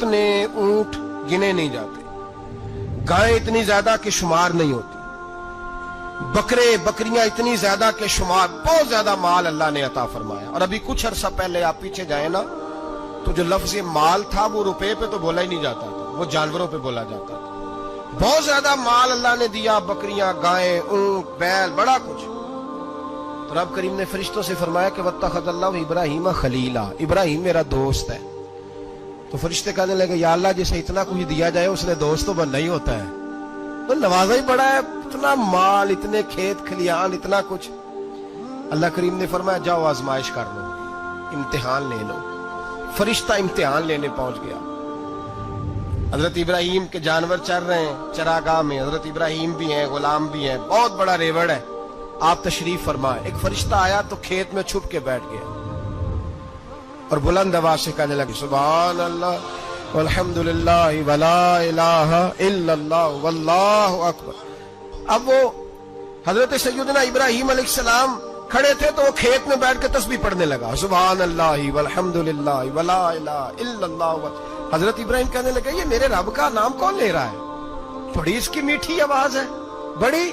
इतने ऊंट गिने नहीं जाते, गायें इतनी ज्यादा कि शुमार नहीं होती, बकरे बकरियां इतनी ज्यादा कि शुमार, बहुत ज्यादा माल अल्लाह ने अता फरमाया। और अभी कुछ अरसा पहले आप पीछे जाए ना, तो जो लफ्ज माल था वो रुपए पे तो बोला ही नहीं जाता था, वो जानवरों पे बोला जाता था। बहुत ज्यादा माल अल्लाह ने दिया, बकरियां, गायें, ऊंट, बैल, बड़ा कुछ। तो रब करीम ने फरिश्तों से फरमाया कि वत्तखज़ल्लाहु इब्राहीम खलीला, इब्राहिम मेरा दोस्त है। तो फरिश्ते कहने लगे या अल्लाह जिसे इतना कुछ दिया जाए उसने दोस्त तो बनना ही होता है, तो नवाजा ही बड़ा है, इतना माल, इतने खेत खलियान, इतना कुछ। अल्लाह करीम ने फरमाया जाओ आजमाइश कर लो, इम्तिहान ले लो। फरिश्ता इम्तिहान लेने पहुंच गया। हजरत इब्राहिम के जानवर चर रहे हैं चरागाह में, हजरत इब्राहिम भी हैं, गुलाम भी हैं, बहुत बड़ा रेवड़ है। आप तशरीफ फरमाए। एक फरिश्ता आया तो खेत में छुप के बैठ गया और बुलंद आवाज से कहने लगे सुभान अल्लाह वल्हम्दुलिल्लाह वला इलाहा इल्लल्लाह वल्लाहु अकबर। अब वो हजरत सैयदना इब्राहिम अलैहिस्सलाम खड़े थे तो वो खेत में बैठ के तस्बीह पढ़ने लगा, सुभान अल्लाह वल्हम्दुलिल्लाह वला इलाहा इल्लल्लाह। हजरत इब्राहिम कहने लगे ये मेरे रब का नाम कौन ले रहा है, बड़ी इसकी मीठी आवाज है, बड़ी,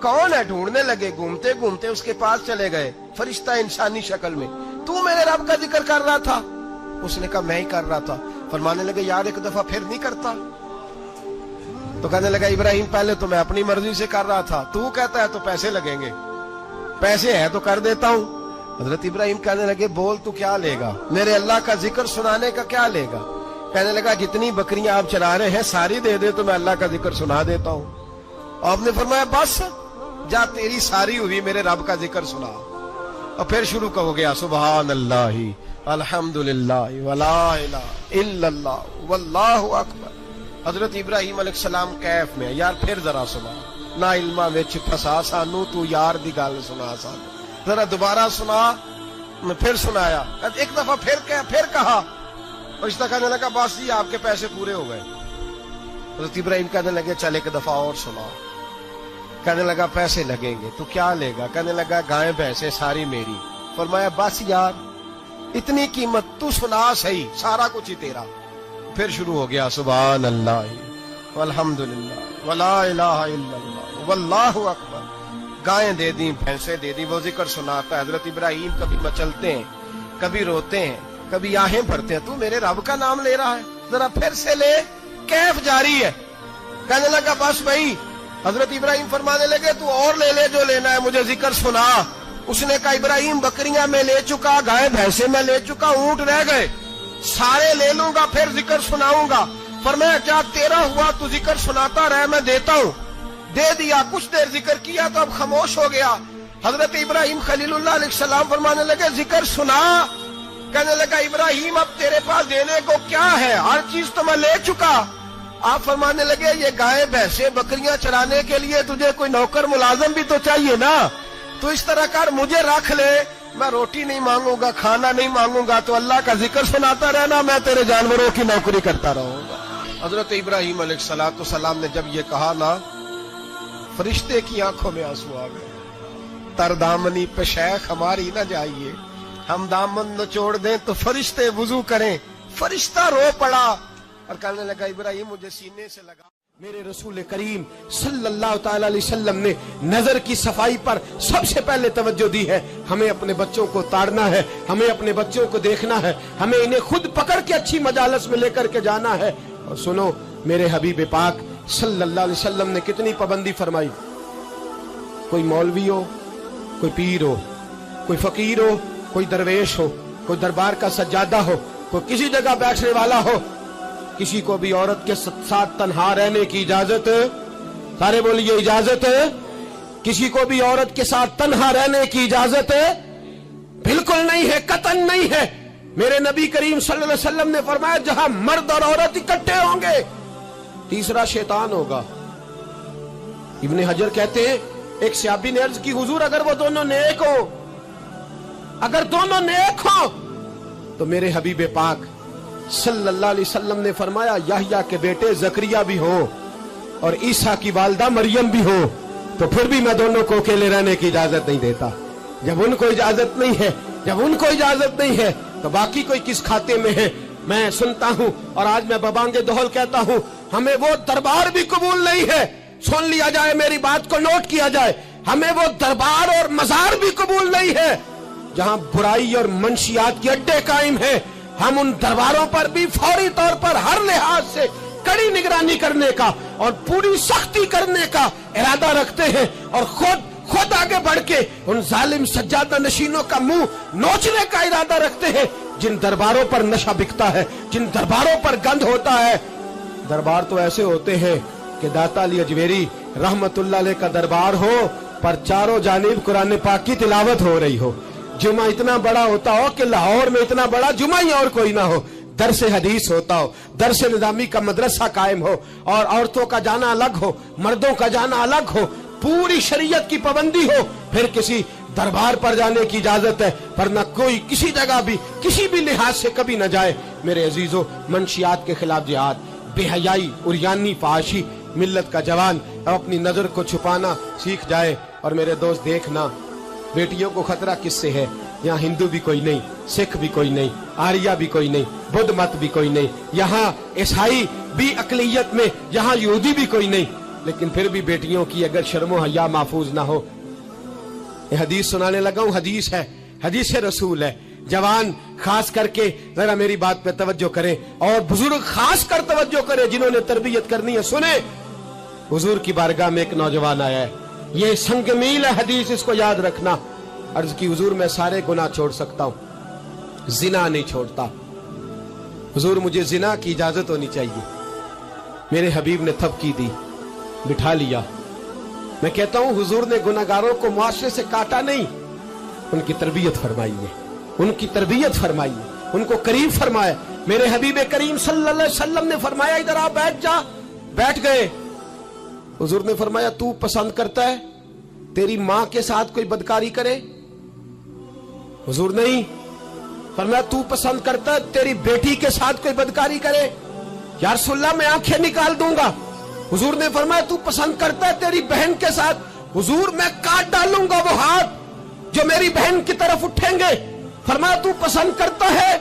कौन है? ढूंढने लगे, घूमते घूमते उसके पास चले गए। फरिश्ता इंसानी शक्ल में, तू मेरे रब का जिक्र कर रहा था? उसने कहा मैं ही कर रहा था। फरमाने लगे यार एक दफा फिर नहीं करता? तो कहने लगा इब्राहिम पहले तो मैं अपनी मर्जी से कर रहा था, तू कहता है तो पैसे लगेंगे, पैसे है तो कर देता हूं। हजरत इब्राहिम कहने लगे बोल तू क्या लेगा, मेरे अल्लाह का जिक्र सुनाने का क्या लेगा? कहने लगा जितनी बकरियां आप चरा रहे हैं सारी दे दे तो मैं अल्लाह का जिक्र सुना देता हूं। आपने फरमाया बस जा तेरी सारी हुई, मेरे रब का जिक्र सुना। और फिर शुरू हो गया सुभान अल्लाह अल्हम्दुलिल्लाह वला इलाहा इल्लल्लाह वल्लाहु अकबर। हजरत इब्राहिम अलैहिस्सलाम कैफ में, यार फिर जरा सुना, ना इल्मा विच फसा सानू, तू यार दी गल सुना सानू, जरा दोबारा सुना। मैं फिर सुनाया, एक दफा फिर कहा। फरिश्ता कहने लगा बस जी आपके पैसे पूरे हो गए। हजरत इब्राहिम कहने लगे चल एक दफा और सुना। कहने लगा पैसे लगेंगे, तो क्या लेगा? कहने लगा गायें भैंसे सारी मेरी। फरमाया बस यार इतनी कीमत, तू सुना सही, सारा कुछ ही तेरा। फिर शुरू हो गया सुभान अल्लाह वल्हम्दुलिल्लाह वला इलाहा इल्लल्लाह वल्लाहु अकबर। गायें दे दी, भैंसे दे दी, वो जिक्र सुनाता है। हजरत इब्राहिम कभी मचलते हैं, कभी रोते हैं, कभी आहें भरते हैं, तू मेरे रब का नाम ले रहा है, जरा फिर से ले। कैफ जारी है। कहने लगा बस भाई। हजरत इब्राहिम फरमाने लगे तू और ले ले जो लेना है, मुझे जिक्र सुना। उसने कहा इब्राहिम बकरियां मैं ले चुका, गाय भैंसे मैं ले चुका, ऊंट रह गए, सारे ले लूंगा फिर जिक्र सुनाऊंगा। फरमाया क्या तेरा हुआ, तू जिक्र सुनाता रहे, मैं देता हूं। दे दिया, कुछ देर जिक्र किया तो अब खामोश हो गया। हजरत इब्राहिम खलीलुल्लाह अलैहिस्सलाम फरमाने लगे जिक्र सुना। कहने लगा इब्राहिम अब तेरे पास देने को क्या है, हर चीज तो मैं ले चुका। आप फरमाने लगे ये गाय भैंसे बकरियां चराने के लिए तुझे कोई नौकर मुलाजम भी तो चाहिए ना, तो इस तरह कर मुझे रख ले, मैं रोटी नहीं मांगूंगा, खाना नहीं मांगूंगा, तो अल्लाह का जिक्र सुनाता रहना, मैं तेरे जानवरों की नौकरी करता रहूंगा। हजरत इब्राहिम अलैहिस्सलाम ने जब ये कहा ना, फरिश्ते की आंखों में आंसू आ गए। तरदामनी पे शेख हमारी ना जाइए, हम दामन निचोड़ दें तो फरिश्ते वुजू करें। फरिश्ता रो पड़ा और कहने लगा इब्राहिम मुझे सीने से लगा। मेरे रसूल करीम सल्लल्लाहु ताला अलैहि वसल्लम ने नजर की सफाई पर सबसे पहले तवज्जो दी है। हमें अपने बच्चों को ताड़ना है, हमें अपने बच्चों को देखना है, हमें इन्हें खुद पकड़ के अच्छी मजालस में लेकर के जाना है। और सुनो मेरे हबीब पाक सल्लल्लाहु अलैहि वसल्लम ने कितनी पाबंदी फरमाई। कोई मौलवी हो, कोई पीर हो, कोई फकीर हो, कोई दरवेश हो, कोई दरबार का सज्जादा हो, कोई किसी जगह बैठने वाला हो, किसी को भी औरत के साथ तन्हा रहने की इजाजत, सारे बोलिए इजाजत, किसी को भी औरत के साथ तन्हा रहने की इजाजत बिल्कुल नहीं है, कतन नहीं है। मेरे नबी करीम सल्लल्लाहु अलैहि वसल्लम ने फरमाया जहां मर्द और औरत इकट्ठे होंगे तीसरा शैतान होगा। इब्ने हजर कहते हैं एक सहाबी ने अर्ज की हुजूर अगर वो दोनों नेक हो, अगर दोनों नेक हो तो मेरे हबीब पाक सल्लल्लाहु अलैहि वसल्लम ने फरमाया याह्या के बेटे जकरिया भी हो और ईसा की वालदा मरियम भी हो, तो फिर भी मैं दोनों को अकेले रहने की इजाजत नहीं देता। जब उनको इजाजत नहीं है, जब उनको इजाजत नहीं है तो बाकी कोई किस खाते में है, میں سنتا ہوں اور آج میں ببانگ دہل کہتا ہوں، ہمیں وہ دربار بھی قبول نہیں ہے، سن لیا جائے، میری بات کو نوٹ کیا جائے، ہمیں وہ دربار اور مزار بھی قبول نہیں ہے جہاں برائی اور منشیات کے اڈے قائم ہیں۔ ہم ان درباروں پر بھی فوری طور پر ہر لحاظ سے کڑی نگرانی کرنے کا اور پوری سختی کرنے کا ارادہ رکھتے ہیں، اور خود آگے بڑھ کے ان ظالم سجادہ نشینوں کا منہ نوچنے کا ارادہ رکھتے ہیں جن درباروں پر نشہ بکتا ہے، جن درباروں پر گند ہوتا ہے۔ دربار تو ایسے ہوتے ہیں کہ داتا علی اجمیری رحمت اللہ علیہ کا دربار ہو پر چاروں جانب قرآن پاک کی تلاوت ہو رہی ہو، جمعہ اتنا بڑا ہوتا ہو کہ لاہور میں اتنا بڑا جمعہ ہی اور کوئی نہ ہو، درس حدیث ہوتا ہو، درس نظامی کا مدرسہ قائم ہو، اور عورتوں کا جانا الگ ہو، مردوں کا جانا الگ ہو، پوری شریعت کی پابندی ہو، پھر کسی دربار پر جانے کی اجازت ہے، ورنہ کوئی کسی جگہ بھی کسی بھی لحاظ سے کبھی نہ جائے۔ میرے عزیزو، منشیات کے خلاف جہاد، بے حیائی، عریانی، فحاشی، ملت کا جوان اب اپنی نظر کو چھپانا سیکھ جائے۔ اور میرے دوست دیکھنا، بیٹیوں کو خطرہ کس سے ہے؟ یہاں ہندو بھی کوئی نہیں، سکھ بھی کوئی نہیں، آریہ بھی کوئی نہیں، بدھ مت بھی کوئی نہیں، یہاں عیسائی بھی اقلیت میں، یہاں یہودی بھی کوئی نہیں، لیکن پھر بھی بیٹیوں کی اگر شرم و حیا محفوظ نہ ہو۔ یہ حدیث سنانے لگا ہوں، حدیث ہے، حدیث رسول ہے۔ جوان خاص کر کے ذرا میری بات پہ توجہ کریں، اور بزرگ خاص کر توجہ کریں جنہوں نے تربیت کرنی ہے۔ سنیں، حضور کی بارگاہ میں ایک نوجوان آیا ہے، یہ سنگ میل ہے حدیث، اس کو یاد رکھنا۔ عرض کی، حضور میں سارے گناہ چھوڑ سکتا ہوں، زنا نہیں چھوڑتا۔ حضور مجھے زنا کی اجازت ہونی چاہیے۔ میرے حبیب نے تھپکی دی، بٹھا لیا۔ میں کہتا ہوں حضور نے گناہگاروں کو معاشرے سے کاٹا نہیں، ان کی تربیت فرمائی ہے، ان کی تربیت فرمائی ہے، ان کو قریب فرمایا۔ میرے حبیب کریم صلی اللہ علیہ وسلم نے فرمایا ادھر آپ بیٹھ جا، بیٹھ گئے۔ حضور نے فرمایا تو پسند کرتا ہے تیری ماں کے ساتھ کوئی بدکاری کرے؟ حضور نہیں۔ فرمایا تو پسند کرتا ہے تیری بیٹی کے ساتھ کوئی بدکاری کرے؟ یا رسول اللہ میں آنکھیں نکال دوں گا۔ حضور نے فرمایا تو پسند کرتا ہے تیری بہن کے ساتھ؟ حضور میں کاٹ ڈالوں گا وہ ہاتھ جو میری بہن کی طرف اٹھیں گے۔ فرمایا تو پسند کرتا ہے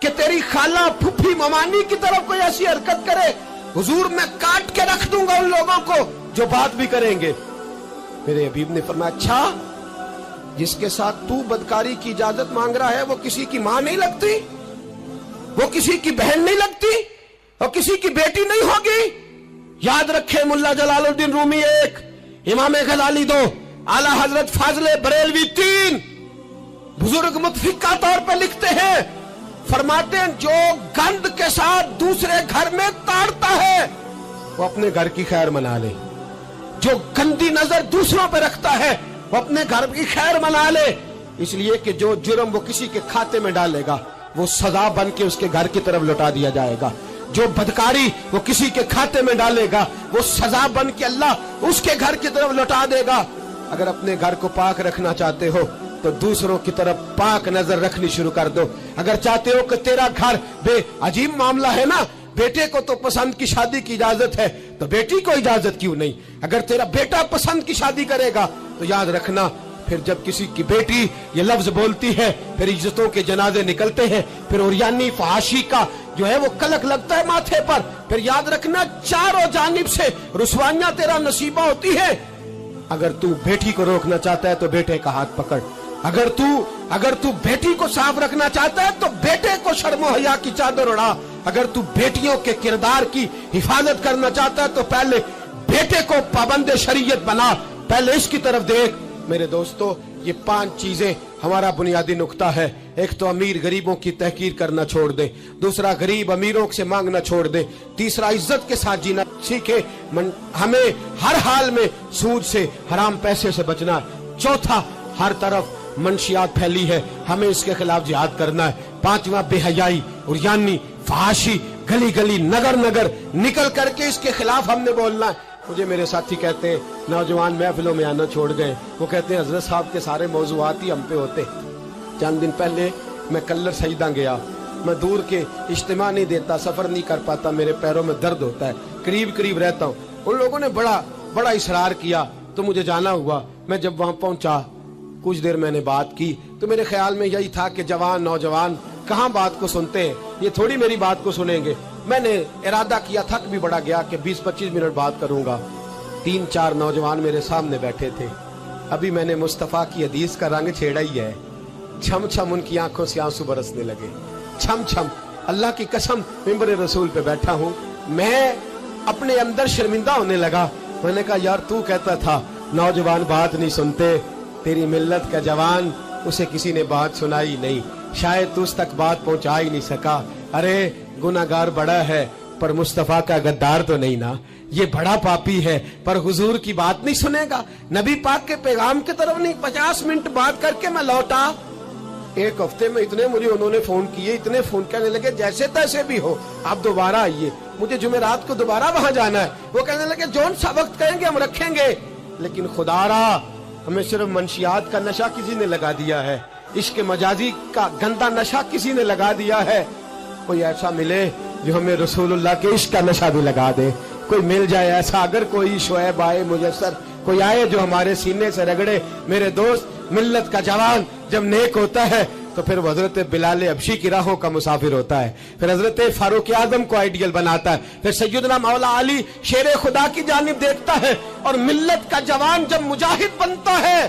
کہ تیری خالہ، پھپھی، ممانی کی طرف کوئی ایسی حرکت کرے؟ حضور میں کاٹ کے رکھ دوں گا ان لوگوں کو جو بات بھی کریں گے۔ میرے حبیب نے فرمایا اچھا، جس کے ساتھ تو بدکاری کی اجازت مانگ رہا ہے وہ کسی کی ماں نہیں لگتی، وہ کسی کی بہن نہیں لگتی، اور کسی کی بیٹی نہیں ہوگی؟ یاد رکھے، ملا جلال الدین رومی 1، امام غزالی 2، اعلیٰ حضرت فاضل بریلوی 3، بزرگ متفقہ طور پر لکھتے ہیں، فرماتے ہیں جو گند کے ساتھ دوسرے گھر میں تاڑتا ہے وہ اپنے گھر کی خیر منا لے، جو گندی نظر دوسروں پہ رکھتا ہے وہ اپنے گھر کی خیر منا لے، اس لیے کہ جو جرم وہ کسی کے کھاتے میں ڈالے گا وہ سزا بن کے اس کے گھر کی طرف لوٹا دیا جائے گا، جو بدکاری وہ کسی کے کھاتے میں ڈالے گا وہ سزا بن کے اللہ اس کے گھر کی طرف لوٹا دے گا۔ اگر اپنے گھر کو پاک رکھنا چاہتے ہو تو دوسروں کی طرف پاک نظر رکھنی شروع کر دو۔ اگر چاہتے ہو کہ تیرا گھر بے عجیب معاملہ ہے نا، بیٹے کو تو پسند کی شادی کی اجازت ہے تو بیٹی کو اجازت کیوں نہیں؟ اگر تیرا بیٹا پسند کی شادی کرے گا تو یاد رکھنا پھر جب کسی کی بیٹی یہ لفظ بولتی ہے پھر عزتوں کے جنازے نکلتے ہیں، پھر عریانی فحاشی کا جو ہے وہ کلک لگتا ہے ماتھے پر، پھر یاد رکھنا چاروں جانب سے رسوائیاں تیرا نصیبہ ہوتی ہے۔ اگر تو بیٹی کو روکنا چاہتا ہے تو بیٹے کا ہاتھ پکڑ، اگر تو بیٹی کو صاف رکھنا چاہتا ہے تو بیٹے کو شرم و حیا کی چادر اڑا، اگر تو بیٹیوں کے کردار کی حفاظت کرنا چاہتا ہے تو پہلے بیٹے کو پابند شریعت بنا، پہلے اس کی طرف دیکھ۔ میرے دوستو، یہ 5 چیزیں ہمارا بنیادی نقطہ ہے۔ ایک تو امیر غریبوں کی تحقیر کرنا چھوڑ دے، دوسرا غریب امیروں سے مانگنا چھوڑ دے، تیسرا عزت کے ساتھ جینا سیکھے، ہمیں ہر حال میں سود سے، حرام پیسے سے بچنا ہے، چوتھا ہر طرف منشیات پھیلی ہے، ہمیں اس کے خلاف جہاد کرنا ہے، پانچواں بے حیائی، عریانی، فحاشی، گلی گلی، نگر نگر نکل کر کے اس کے خلاف ہم نے بولنا ہے۔ مجھے میرے ساتھی کہتے ہیں نوجوان محفلوں میں آنا چھوڑ گئے، وہ کہتے ہیں حضرت صاحب کے سارے موضوعات ہی ہم پہ ہوتے۔ چند دن پہلے میں کلر سجدہ گیا، میں دور کے اجتماع نہیں دیتا، سفر نہیں کر پاتا، میرے پیروں میں درد ہوتا ہے، قریب رہتا ہوں۔ ان لوگوں نے بڑا اصرار کیا تو مجھے جانا ہوا۔ میں جب وہاں پہنچا، کچھ دیر میں نے بات کی تو میرے خیال میں یہی تھا کہ جوان نوجوان कहाँ बात को सुनते हैं, ये थोड़ी मेरी बात को सुनेंगे। मैंने इरादा किया, थक भी बड़ा गया कि 20-25 मिनट बात करूंगा। 3-4 नौजवान मेरे सामने बैठे थे। अभी मैंने मुस्तफ़ा की हदीस का रंग छेड़ा ही है। छम छम उनकी आंखों से आंसू बरसने लगे, छम छम। अल्लाह की कसम, मिंबर रसूल पे बैठा हूँ, मैं अपने अंदर शर्मिंदा होने लगा। मैंने कहा यार, तू कहता था नौजवान बात नहीं सुनते, तेरी मिल्लत का जवान, उसे किसी ने बात सुनाई नहीं, शायद तू उस तक बात पहुंचा ही नहीं सका। अरे गुनाहगार बड़ा है पर मुस्तफा का गद्दार तो नहीं ना, ये बड़ा पापी है पर हुजूर की बात नहीं सुनेगा। नबी पाक के पैगाम की तरफ नहीं, 50 मिनट बात करके मैं लौटा। एक हफ्ते में इतने मुझे उन्होंने फोन किए, इतने फोन करने लगे, जैसे तैसे भी हो आप दोबारा आइए, मुझे जुमेरात को दोबारा वहां जाना है। वो कहने लगे जौन सा वक्त कहेंगे हम रखेंगे, लेकिन खुदारा हमें सिर्फ मंशियात का नशा किसी ने लगा दिया है, इश्क मजाजी का गंदा नशा किसी ने लगा दिया है। कोई ऐसा मिले जो हमें रसूलुल्लाह के इश्क का नशा भी लगा दे, कोई मिल जाए ऐसा। अगर कोई शोएब आए, मुयस्सर कोई आए जो हमारे सीने से रगड़े। मेरे दोस्त, मिल्लत का जवान जब नेक होता है तो फिर हजरत बिलाल अबशी की राहों का मुसाफिर होता है, फिर हजरत फारूक आजम को आइडियल बनाता है, फिर सैयदना मौला अली शेर खुदा की जानिब देखता है। और मिल्लत का जवान जब मुजाहिद बनता है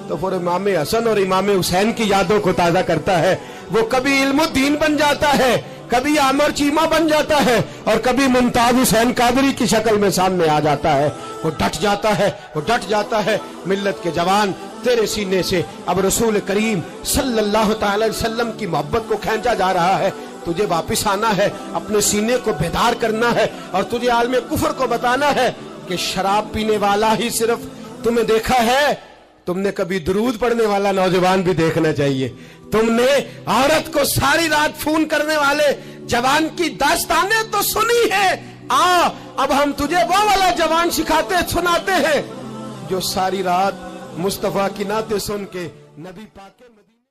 तो फिर इमाम हसन और इमाम हुसैन की यादों को ताजा करता है। वो कभी इल्मुद्दीन बन जाता है, कभी आमर चीमा बन जाता है, और कभी मुमताज हुसैन कादरी की शक्ल में सामने आ जाता है। वो डट जाता है, वो डट जाता है। मिल्लत के जवान, तेरे सीने से अब रसूल करीम सल्लल्लाहु तआला अलैहि वसल्लम की मोहब्बत को खींचा जा रहा है। तुझे वापिस आना है, अपने सीने को बेदार करना है, और तुझे आलम कुफर को बताना है कि शराब पीने वाला ही सिर्फ तुम्हें देखा है, तुमने कभी दुरूद पढ़ने वाला नौजवान भी देखना चाहिए। तुमने औरत को सारी रात फोन करने वाले जवान की दास्तानें तो सुनी है। अब हम तुझे वो वाला जवान सिखाते सुनाते हैं जो सारी रात मुस्तफा की नाते सुन के नबी पाक के मदीने।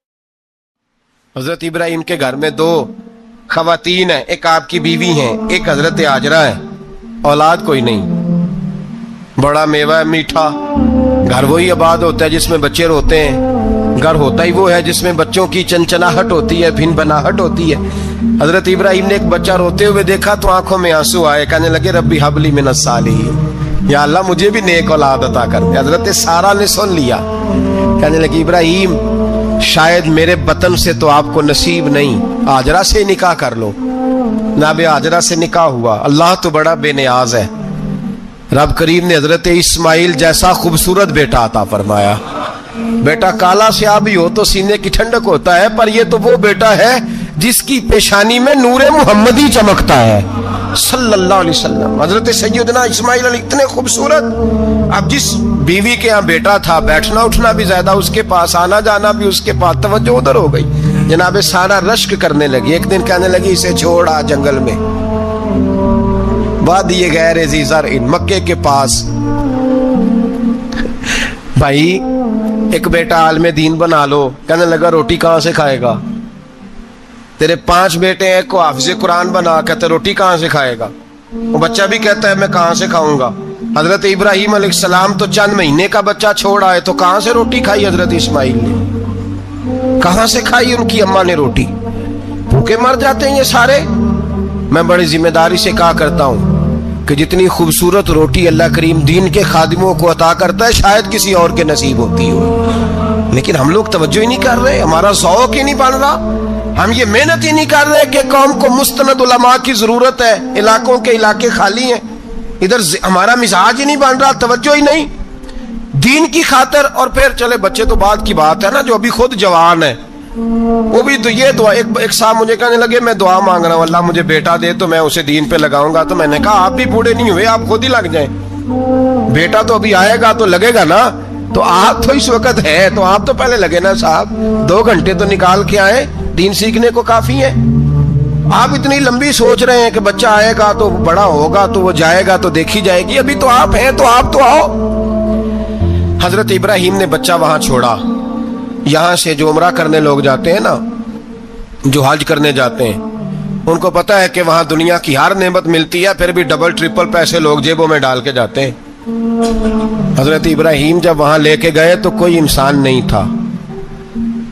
हजरत इब्राहिम के घर में 2 खवातीन है, एक आपकी बीवी है, एक हजरत हाजरा है। औलाद कोई नहीं, बड़ा मेवा है मीठा। घर वही आबाद होता है जिसमें बच्चे रोते हैं, घर होता ही वो है जिसमें बच्चों की चंचनाहट होती है, भिन बनाहट होती है। हजरत इब्राहिम ने एक बच्चा रोते हुए देखा तो आंखों में आंसू आए, कहने लगे रब्बी हबली मिनस सालिहीन, या अल्लाह मुझे भी नेक औलाद अता कर दे। हजरत सारा ने सुन लिया, कहने लगी इब्राहिम शायद मेरे बतन से तो आपको नसीब नहीं, हाजरा से निकाह कर लो। नाबे हाजरा से निकाह हुआ। अल्लाह तो बड़ा बेनियाज है, रब करीम ने हजरत इस्माइल जैसा खूबसूरत बेटा अता फरमाया। बेटा काला स्याह भी हो तो सीने की ठंडक होता है, पर ये तो वो बेटा है जिसकी पेशानी में नूरे मुहम्मदी चमकता है सल्लल्लाहु अलैहि वसल्लम। हजरत सैयदना इस्माइल अली इतने खूबसूरत। अब जिस बीवी के यहाँ बेटा था, बैठना उठना भी ज्यादा उसके पास, आना जाना भी उसके पास, तवज्जो उधर हो गई। जनाबे सारा रश्क करने लगी। एक दिन कहने लगी इसे छोड़ आ जंगल में, वादिये गैर ज़ीज़र इन मक्के के पास। भाई एक बेटा आलमे दीन बना लो। कहने लगा रोटी कहाँ से खाएगा? तेरे 5 बेटे हैं, को हाफिज़े कुरान बना, कहते रोटी कहाँ से खाएगा? वो बच्चा भी कहता है मैं कहाँ से खाऊंगा। हजरत इब्राहिम अलैहिस्सलाम तो चंद महीने का बच्चा छोड़ आए, तो कहाँ से रोटी खाई हजरत इस्माइल ने? कहाँ से खाई उनकी अम्मा ने रोटी? भूखे मर जाते हैं ये सारे। मैं बड़ी जिम्मेदारी से कहा करता हूँ कि जितनी खूबसूरत रोटी अल्लाह करीम दीन के खादिमों को अता करता है शायद किसी और के नसीब होती हो, लेकिन हम लोग तवज्जो ही नहीं कर रहे, हमारा ज़ौक़ ही नहीं बन रहा, हम ये मेहनत ही नहीं कर रहे कि कौम को मुस्तनद उलमा की जरूरत है। इलाकों के इलाके खाली हैं, इधर हमारा मिजाज ही नहीं बन रहा, तवज्जो ही नहीं दीन की खातर। और फिर चले बच्चे तो बात की बात है ना, जो अभी खुद जवान है वो भी तो ये दुआ। एक साहब मुझे कहने लगे मैं दुआ मांग रहा हूँ अल्लाह मुझे बेटा दे तो मैं उसे दीन पे लगाऊंगा। तो मैंने कहा आप भी बूढ़े नहीं हुए, आप खुद ही लग जाएं। बेटा तो अभी आएगा तो लगेगा ना, तो आप तो इस वक्त है तो आप तो पहले लगे ना साहब। 2 घंटे तो निकाल के आए, दीन सीखने को काफी है। आप इतनी लंबी सोच रहे हैं कि बच्चा आएगा तो बड़ा होगा तो वो जाएगा तो देखी जाएगी। अभी तो आप हैं तो आप तो आओ। हजरत इब्राहिम ने बच्चा वहां छोड़ा। यहां से जो उम्रा करने लोग जाते हैं ना, जो हज करने जाते हैं, उनको पता है कि वहां दुनिया की हर नेमत मिलती है, फिर भी डबल ट्रिपल पैसे लोग जेबों में डाल के जाते हैं। हजरत इब्राहिम जब वहां लेके गए तो कोई इंसान नहीं था,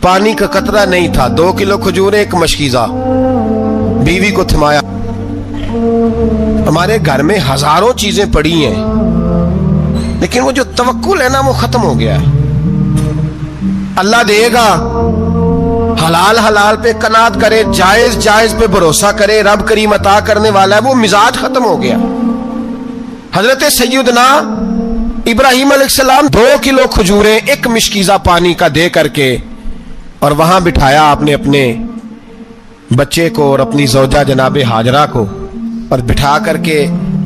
पानी का कतरा नहीं था, 2 किलो खजूरें, एक मशकीज़ा, बीवी को थमाया। हमारे घर में हजारों चीजें पड़ी हैं, लेकिन वो जो तवक्कुल है ना वो खत्म हो गया है। अल्लाह देगा, हलाल हलाल पे कनात करे, जायज जायज पे भरोसा करे, रब करीम अता करने वाला है, वो मिजाज खत्म हो गया। हजरत सैयदना इब्राहिम अलैहिस्सलाम 2 किलो खजूरें, एक मिशकीज़ा पानी का दे करके और वहां बिठाया आपने अपने बच्चे को और अपनी ज़ौजा जनाबे हाजरा को, और बिठा करके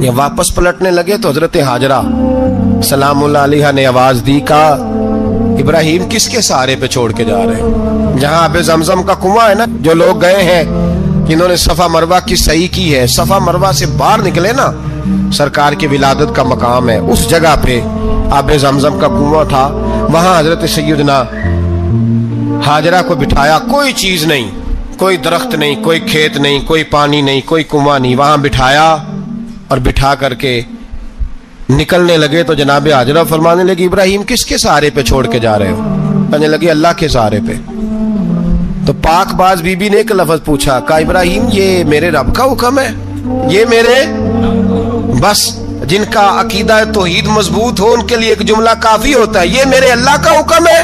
ये वापस पलटने लगे तो हजरत हाजरा सलामुल्लाह अलैहा ने आवाज दी, कहा इब्राहिम किसके सहारे पे छोड़ के जा रहे हैं? जहां आबे जमजम का कुआं है ना, जो लोग गए हैं जिन्होंने सफा मरवा की सही की है, सफा मरवा से बाहर निकले ना, सरकार के विलादत का मकाम है, उस जगह पे आबे जमजम का कुआं था, वहां हजरत सैयदना हाजरा को बिठाया। कोई चीज नहीं, कोई दरख्त नहीं, कोई खेत नहीं, कोई पानी नहीं, कोई कुआं नहीं, वहां बिठाया और बिठा करके निकलने लगे तो जनाबे हाजरा फरमाने लगी, इब्राहिम किसके सहारे पे छोड़ के जा रहे हो? कहने लगे अल्लाह के सहारे पे। तो पाकबाज बीबी ने एक लफ्ज पूछा, कहा इब्राहिम ये मेरे रब का हुक्म है, ये मेरे, बस जिनका अकीदा तौहीद मजबूत हो उनके लिए एक जुमला काफी होता है, ये मेरे अल्लाह का हुक्म है।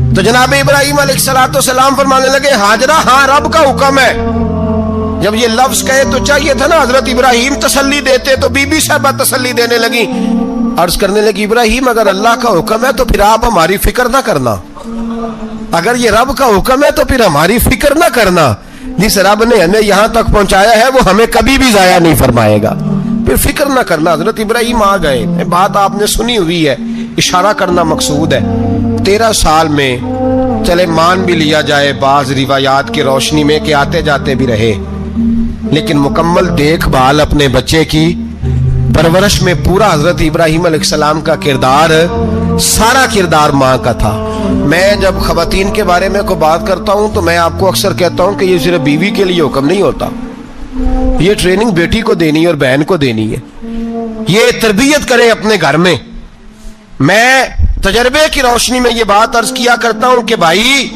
तो जनाब इब्राहिम अलैहिस्सलाम फरमाने लगे, हाजरा हाँ रब का हुक्म है। जब ये लफ्ज कहे तो चाहिए था ना हजरत इब्राहिम तसल्ली देते, तो बीबी साहबा तसल्ली देने लगी, अर्ज करने लगी, इब्राहिम अगर अल्लाह का हुक्म है तो फिर आप हमारी फिक्र ना करना, अगर ये रब का हुक्म है तो फिर हमारी फिक्र ना करना, जिस रब ने हमें यहाँ तक पहुंचाया है वो हमें कभी भी जाया नहीं फरमाएगा, फिर फिक्र ना करना। हजरत इब्राहिम आ गए, बात आपने सुनी हुई है, इशारा करना मकसूद है। 13 साल में चले मान भी लिया जाए बाज रिवायात की रोशनी में कि आते जाते भी रहे, लेकिन मुकम्मल देखभाल अपने बच्चे की परवरिश में पूरा हजरत इब्राहिम अलैहिस्सलाम का किरदार, सारा किरदार माँ का था। मैं जब खवातीन के बारे में को बात करता हूँ तो मैं आपको अक्सर कहता हूँ कि ये सिर्फ बीवी के लिए हुक्म नहीं होता, ये ट्रेनिंग बेटी को देनी है और बहन को देनी है, ये तरबियत करें अपने घर में। मैं तजर्बे की रोशनी में ये बात अर्ज किया करता हूं कि भाई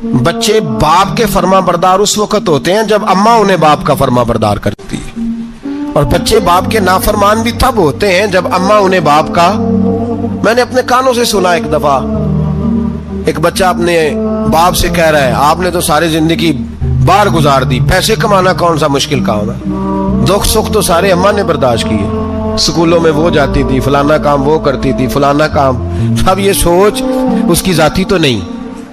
बच्चे बाप के फर्मा बरदार उस वक्त होते हैं जब अम्मा उन्हें बाप का फर्मा बरदार करती है, और बच्चे बाप के नाफरमान भी तब होते हैं जब अम्मा उन्हें बाप का। मैंने अपने कानों से सुना, एक दफा एक बच्चा अपने बाप से कह रहा है, आपने तो सारी जिंदगी बाहर गुजार दी, पैसे कमाना कौन सा मुश्किल काम है, दुख सुख तो सारे अम्मा ने बर्दाश्त किए, स्कूलों में वो जाती थी, फलाना काम वो करती थी, फलाना काम। अब ये सोच उसकी जाती तो नहीं,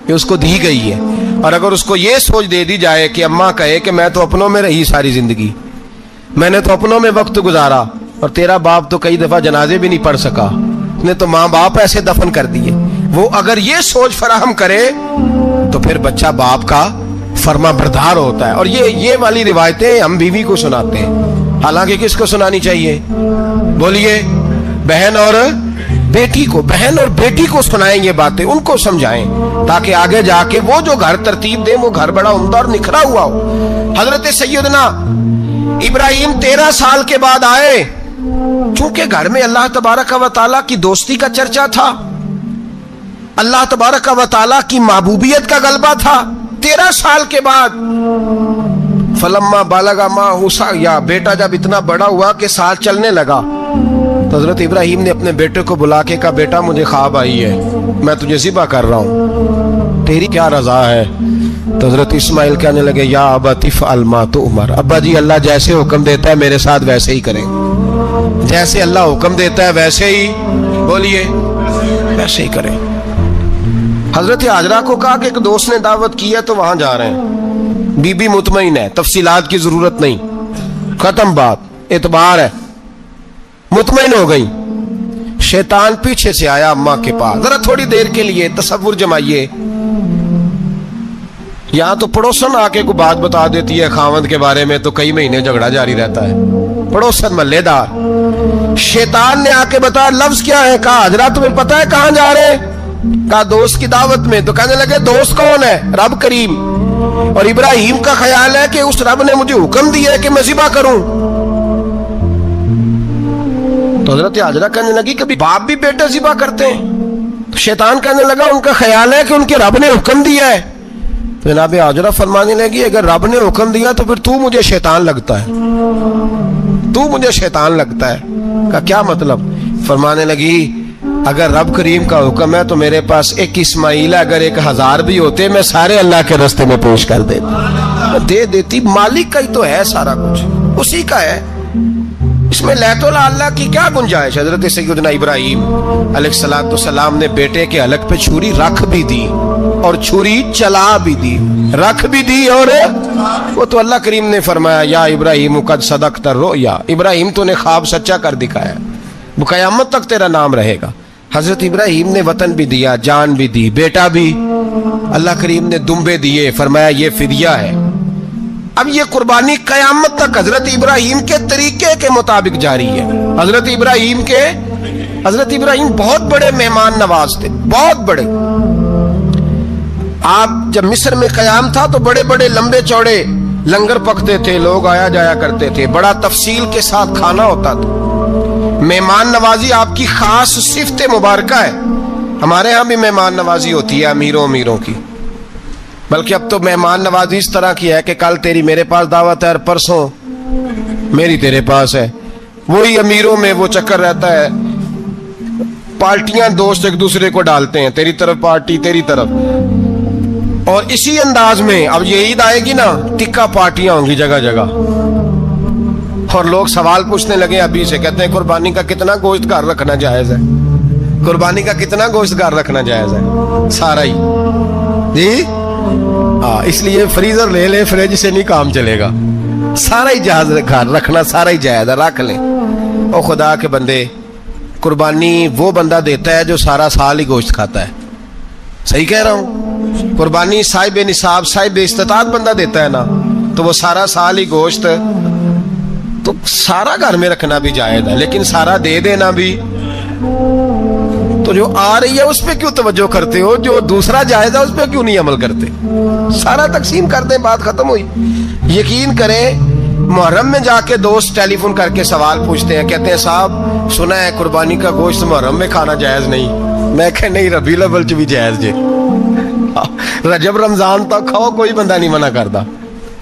ये उसको दी गई है। और अगर उसको ये सोच दे दी जाए कि अम्मा कहे कि मैं तो अपनों में रही सारी जिंदगी, मैंने तो अपनों में वक्त गुजारा, और तेरा बाप तो कई दफा जनाजे भी नहीं पढ़ सका, उसने तो माँ बाप ऐसे दफन कर दिए, वो अगर ये सोच फराहम करे तो फिर बच्चा बाप का फर्मा बरदार होता है। और ये वाली रिवायतें हम बीवी को सुनाते हैं, हालांकि किसको सुनानी चाहिए? बोलिए, बहन और बेटी को। बहन और बेटी को सुनाएं ये बातें, उनको समझाएं, ताकि आगे जाके वो जो घर तरतीब दे वो घर बड़ा उम्दा और निखरा हुआ हो। हजरत सैयदना इब्राहिम 13 साल के बाद आए, चूंकि घर में अल्लाह तबारक व तआला की दोस्ती का चर्चा था, अल्लाह तबारक व तआला की महबूबियत का गलबा था। 13 साल के बाद फलम्मा बालगा मा हुसा, या बेटा जब इतना बड़ा हुआ कि साथ चलने लगा, तो हजरत इब्राहिम ने अपने बेटे को बुला के कहा, बेटा मुझे ख्वाब आई है, मैं तुझे ज़िबा कर रहा हूँ, तेरी क्या रजा है? तो हजरत इस्माइल कहने लगे, या अबती फ़अल मा तुअमर, अब्बा जी अल्लाह जैसे हुक्म देता है मेरे साथ वैसे ही करें, जैसे अल्लाह हुक्म देता है वैसे ही, बोलिए, वैसे ही करें। हजरत हाजरा को कहा कि एक दोस्त ने दावत की है तो वहां जा रहे हैं, बीबी मुतमईन है, तफसीलात की जरूरत नहीं, खत्म बात, एतबार है, मुतमईन हो गई। शैतान पीछे से आया अम्मा के पास, जरा थोड़ी देर के लिए तसव्वुर जमाइए, यहां तो पड़ोसन आके कोई बात बता देती है खावंद के बारे में तो कई महीने झगड़ा जारी रहता है, पड़ोसन मल्लेदार। शैतान ने आके बताया लफ्ज क्या है? कहा हाजरा तुम्हें पता है कहां जा रहे हैं? कहा दोस्त की दावत में। तो कहने लगे दोस्त कौन है? रब करीम। और इब्राहिम का ख्याल है कि उस रब ने मुझे हुक्म दिया है कि मैं ज़िबा करूं। तो हजरत हाजरा कहने लगी कभी बाप भी बेटे ज़िबा करते हैं? تو شیطان کہنے لگا ان کا خیال ہے کہ ان کے رب نے حکم دیا ہے. تو جناب حاجرہ فرمانے لگی اگر رب نے حکم دیا تو پھر تو مجھے شیطان لگتا ہے, تو مجھے شیطان لگتا ہے. کا کیا مطلب؟ فرمانے لگی اگر رب کریم کا حکم ہے تو میرے پاس ایک اسماعیل ہے, اگر 1000 بھی ہوتے میں سارے اللہ کے راستے میں پیش کر دے دیتی. مالک کا ہی تو ہے سارا کچھ, اسی کا ہے, اس میں لیت اللہ کی کیا گنجائش؟ حضرت سیدنا ابراہیم علیہ السلام نے بیٹے کے حلق پہ چھری رکھ بھی دی اور چھری چلا بھی دی, رکھ بھی دی, اور وہ تو اللہ کریم نے فرمایا یا ابراہیم قد صدقت الرؤیا, ابراہیم تو نے خواب سچا کر دکھایا, وہ قیامت تک تیرا نام رہے گا. حضرت ابراہیم نے وطن بھی دیا, جان بھی دی, بیٹا بھی. اللہ کریم نے دمبے دیے, فرمایا یہ فدیہ ہے. اب یہ قربانی قیامت تک حضرت ابراہیم کے طریقے کے مطابق جاری ہے. حضرت ابراہیم بہت بڑے مہمان نواز تھے, بہت بڑے. آپ جب مصر میں قیام تھا تو بڑے بڑے لمبے چوڑے لنگر پکتے تھے, لوگ آیا جایا کرتے تھے, بڑا تفصیل کے ساتھ کھانا ہوتا تھا. مہمان نوازی آپ کی خاص صفت مبارکہ ہے. ہمارے ہاں بھی مہمان نوازی ہوتی ہے امیروں کی, بلکہ اب تو مہمان نوازی اس طرح کی ہے کہ کل تیری میرے پاس دعوت ہے اور پرسوں میری تیرے پاس ہے. وہی امیروں میں وہ چکر رہتا ہے, پارٹیاں دوست ایک دوسرے کو ڈالتے ہیں, تیری طرف پارٹی تیری طرف. اور اسی انداز میں اب یہ عید آئے گی نا, ٹکا پارٹیاں ہوں گی جگہ جگہ, اور لوگ سوال پوچھنے لگے ابھی سے, کہتے ہیں قربانی کا کتنا گوشت گھر رکھنا جائز ہے, قربانی کا کتنا گوشت گھر رکھنا جائز ہے؟ سارا ہی جی ہاں, اس لیے فریزر لے لیں, فریج سے نہیں کام چلے گا. سارا ہی جہاز گھر رکھنا سارا ہی جائز ہے, رکھ لیں. او خدا کے بندے, قربانی وہ بندہ دیتا ہے جو سارا سال ہی گوشت کھاتا ہے. صحیح کہہ رہا ہوں؟ قربانی صاحب نصاب صاحب استطاعت بندہ دیتا ہے نا, تو وہ سارا سال ہی گوشت, تو سارا گھر میں رکھنا بھی جائز ہے, لیکن سارا دے دینا بھی. تو جو آ رہی ہے اس پہ کیوں توجہ کرتے ہو, جو دوسرا جائز ہے اس پہ کیوں نہیں عمل کرتے؟ سارا تقسیم کر دیں, بات ختم ہوئی. یقین کریں محرم میں جا کے دوست ٹیلی فون کر کے سوال پوچھتے ہیں, کہتے ہیں صاحب سنا ہے قربانی کا گوشت محرم میں کھانا جائز نہیں. میں کہ نہیں, ربیع الاول چ بھی جائز جے, رجب رمضان تک کھاؤ, کوئی بندہ نہیں منع کرتا.